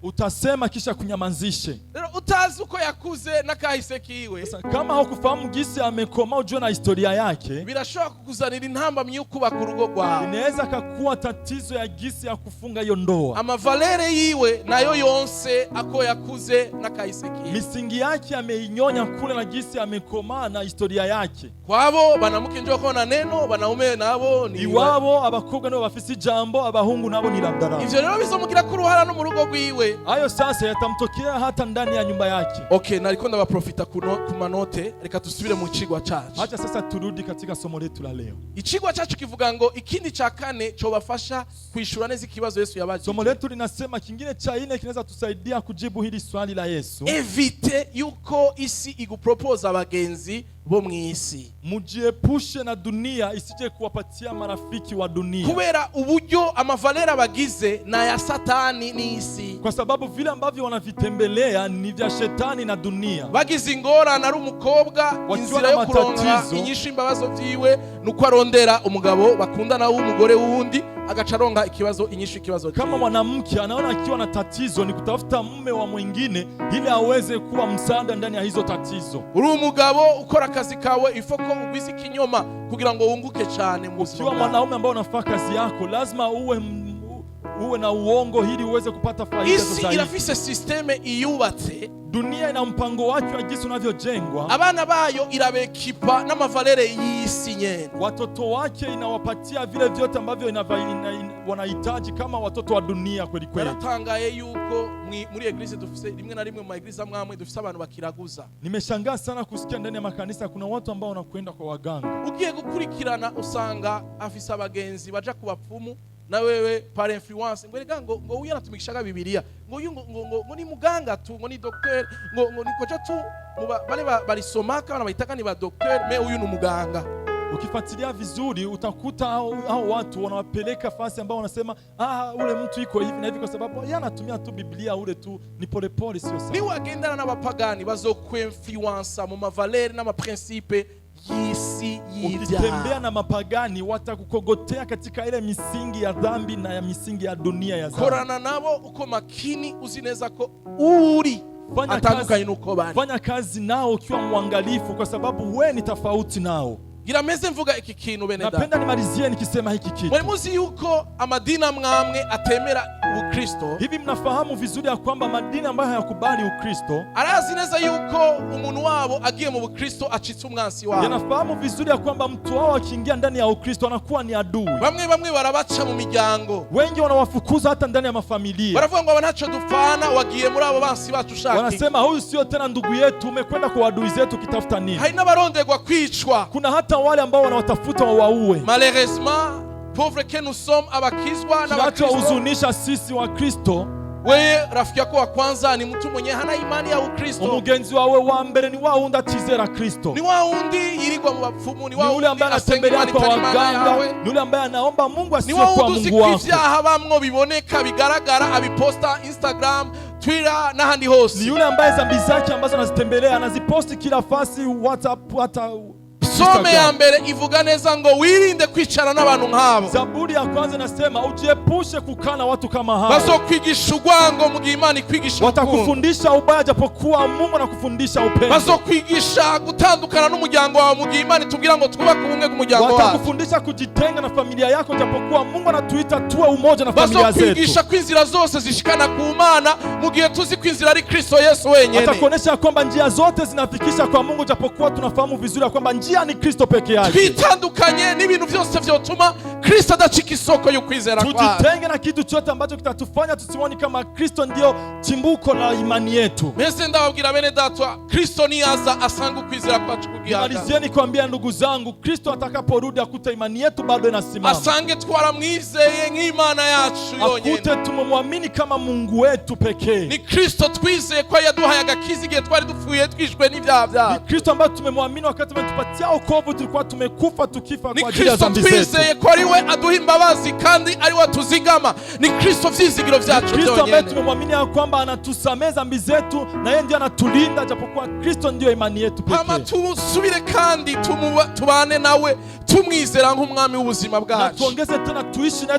S2: utasema kisha kunyamazishe.
S1: Lero utazi uko yakuze na kahise kiwe.
S2: Sasa kama hukufahamu gisi amekomaa ujue na historia yake,
S1: birashobora kukuzanira intamba myukuba ku rugo rwawe.
S2: Inaweza kakuwa tatizo ya gisi ya kufunga hiyo ndoa.
S1: Amavalere yiwe nayo yonse ako yakuze na kahise kiwe.
S2: Misingi yake ameinyonya kule na gisi amekomaa na historia yake.
S1: Kwabo banamuke njoo kona neno, banaume nabo ni
S2: iwabo, abakobwa nabo bafise ijambo, abahungu nabo ni labdara.
S1: Ivyo rero bizomugira ku ruhara no mu rugo rwiwe.
S2: Hayo sasa yatamtokea hata ndani ya nyumba yake.
S1: Okay, nariko ndabaprofita ku manote, reka tusubire mu cigwa cacu.
S2: Acha sasa turudi katika somo letu la leo.
S1: Icigwa cacu kivuga ngo ikindi ca kane cyo bafasha kwishura neza ikibazo Yesu yabaje.
S2: Somo letu linasema kingine cha ine kinaweza tusaidia kujibu hili swali la Yesu.
S1: Evite yuko isi igupropose abagenzi bo mwisi.
S2: Mujiepushe na dunia isije kuwapatia marafiki wa dunia.
S1: Kubera uburyo amavalera bagize na ya Satani ni isi.
S2: Kwa sababu vile ambavyo wanavitembelea ni vya shetani na dunia.
S1: Bagize ingorane ari umukobwa, inzira yo kuronka inyishu imbabazo vyiwe nuko arondera umugabo bakundana w'umugore wundi agacaronga ikibazo inyishu ikibazo.
S2: Kama mwanamke anaona akiwa na tatizo ni kutafuta mume wa mwingine ili aweze kuwa msaada ndani ya hizo tatizo.
S1: Uri umugabo ukora akazi kawe ifoko ugwiza kinyoma kugira ngo wunguke cyane mu buzima.
S2: Ukiwa mwanaume ambao unafanya kazi yako lazima uwe na uongo ili uweze kupata faida
S1: isi
S2: zaidi.
S1: irafise systeme iyubatse,
S2: Dunia ina mpango wake wa jinsi unavyojengwa.
S1: abana bayo irabekipa n'amavalere y'isi nyene.
S2: Watoto wake inawapatia vile vyote ambavyo wanahitaji kama watoto wa dunia kweli kweli.
S1: Naratangaye yuko muri eglise dufise rimwe na rimwe mu eglise amwamwe dufise abantu bakiraguza.
S2: Nimeshangaa sana kusikia ndani ya makanisa kuna watu ambao wanakwenda kwa waganga.
S1: Ugiye gukurikirana usanga afisa abagenzi baja ku bapfumu, na wewe par influence ngo uyu anatumikishaga Bibiliya, ngo uyu ngo ni muganga tu, ngo ni docteur, ngo ni koja tu, bale barisomaka bana bahitaka ni ba docteur, me uyu ni muganga.
S2: Ukifuatilia vizuri utakuta hao watu wanawapeleka fasi ambao wanasema ule mtu iko hivi na hivi kwa sababu yeye anatumia tu Biblia, ule tu ni polepole, sio sawa.
S1: Ni wagendana n'abapagani bazokwinfluence mu mavalere n'amaprincipe y'isi y'ibyaha.
S2: Ukitembea na mapagani watakukogotea katika ile misingi ya dhambi na ya misingi ya dunia ya dhambi.
S1: Korana nabo uko makini, uzi neza ko uri atandukanye nuko bari.
S2: Fanya kazi nao ukiwa mwangalifu kwa sababu wewe ni tofauti nao.
S1: Girameze mvuga iki kintu bene dada.
S2: Napenda nimalizie nikisema hiki kitu.
S1: Mwari muzi yuko amadini amwamwe atemera Ukristo.
S2: Hivi mnafahamu vizuri ya kwamba madini ambayo hayakubali Ukristo,
S1: arazi neza yuko umuntu wabo agiye mu Bukristo acitse umwansi wabo.
S2: Yanafahamu vizuri ya kwamba mtu wao akiingia ndani ya Ukristo anakuwa ni adui.
S1: Bamwe barabaca mu miryango.
S2: Wengi wanawafukuza hata ndani ya mafamilia.
S1: Baravuga ngo abanacho dupfana wagiye muri abo bansi bacu shaki.
S2: Wanasema huyu sio tena ndugu yetu, umekwenda kwa adui zetu kitafuta nini?
S1: Hari n'abarondegwa kwicwa.
S2: Kuna hata wale ambao wanawatafuta wawaue.
S1: Malheureusement, pauvre que nous sommes, abakizwa na bakristo.
S2: Kinachohuzunisha sisi wa Kristo,
S1: wewe rafiki yako wa kwanza ni mtu mwenye hana imani ya Ukristo.
S2: Umugenzi wawe wa mbere ni waundi atizera Kristo.
S1: Ni waundi yirirwa mu bapfumu, ni
S2: waundi anatembelea kwa waganga, ni ule ambaye anaomba Mungu asiyokuwa Mungu wako.
S1: Ni waundi bamwo biboneka bigaragara, abiposta Instagram, Twitter na handi hose.
S2: Ni yule ambaye dhambi zake ambazo anazitembelea anaziposti kila fasi, WhatsApp, hata
S1: Some ya mbere ivuga neza ngo wirinde kwicara n'abantu nk'abo.
S2: Zaburi ya kwanza inasema ujiepushe kukana watu kama hao.
S1: Bazokwigisha urwango mu gihe Imana ikwigisha urukundo.
S2: Watakufundisha ubaya japokuwa Mungu anakufundisha upendo.
S1: Bazokwigisha gutandukana n'umuryango wawe mu gihe Imana itubwira ngo twubake ubumwe bw'umuryango wawe.
S2: Watakufundisha kujitenga na familia yako japokuwa Mungu anatuita tuwe umoja na familia zetu.
S1: Bazokwigisha kwinzira zose zishikana ku Mana mu gihe tuzi kwinzira ari Kristo Yesu wenyene.
S2: Watakuonesha kwamba njia zote zinafikisha kwa Mungu japokuwa tunafahamu vizuri kwamba njia ni Kristo peke yake.
S1: Twitandukanye n'ibintu byose vyotuma Kristo adacika isoko y'ukwizera kwacu.
S2: Tujitenge na kitu chote ambacho kitatufanya tusione kama Kristo ndio chimbuko la imani yetu.
S1: Mese ndababwira bene data, Kristo niyaza asanga ukwizera kwacu kugihaga.
S2: Malizieni kuambia ndugu zangu, Kristo atakaporudi akuta imani yetu bado inasimama.
S1: Asange twaramwizeye nk'Imana yacu yonyene.
S2: Akute tumemwamini kama Mungu wetu pekee.
S1: Ni Kristo twizeye ko yaduhaye agakiza igihe twari dupfuye twishwe n'ibyaha byacu.
S2: Ni Kristo ambaye tumemwamini wakati ametupatia wokovu tulikuwa tumekufa tukifa kwa ajili ya dhambi
S1: zetu. Ni
S2: Kristo
S1: twizeye ko ari we aduha imbabazi kandi ari we atuzigama. Ni Kristo vyizigiro vyacu byonyene.
S2: Kristo ambaye tumemwamini kwamba anatusameza dhambi zetu na yeye ndiye anatulinda japokuwa Kristo ndio imani yetu pekee.
S1: Hama tusubire kandi tubane nawe tumwizera nk'umwami w'ubuzima bwacu.
S2: Na tuongeze tena tuishi naye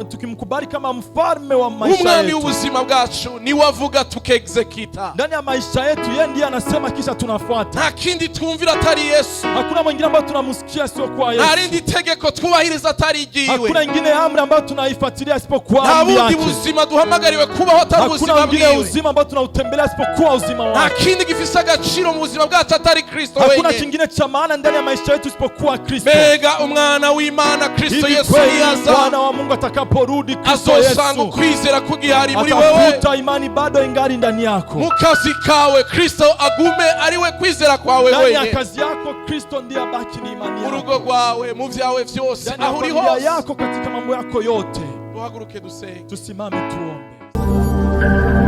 S2: tukimkubali kama mfalme wa maisha yetu.
S1: Umwami w'ubuzima bwacu ni wavuga tukexecute.
S2: Ndani ya maisha yetu yeye ndiye anasema kisha tunafuata.
S1: Nta kindi twumvira atari Yesu.
S2: Hakuna mwingine ambaye tunamsikia sio kwa Yesu.
S1: Nta rindi tegeko twubahiriza atari igiwe.
S2: Hakuna ingine amri ambayo tunaifuatilia isipokuwa amri yake.
S1: Nta bundi buzima duhamagariwe kubaho atari ubuzima bwiwe.
S2: Hakuna ingine uzima ambao tunautembelea isipokuwa uzima wake.
S1: Nta kindi gifise agaciro mu buzima bwacu atari Kristo wenyine.
S2: Hakuna kingine cha maana ndani ya maisha yetu isipokuwa Kristo.
S1: Mbega umwana w'Imana Kristo Yesu yaza.
S2: Mwana wa Mungu atakaporudi Kristo Yesu
S1: azosanga ukwizera kugihari muri wewe.
S2: Atakuta imani bado ingari ndani yako.
S1: Mu kazi kawe Kristo agume ari we kwizera kwawe wewe.
S2: Ndani ya kazi yako Kristo ndiye abaki ni imani yako.
S1: Urugo rwawe mu vyawe vyose aho uri hose
S2: yako katika mambo yako yote.
S1: Tuhaguruke dusenge.
S2: Tusimame tuombe.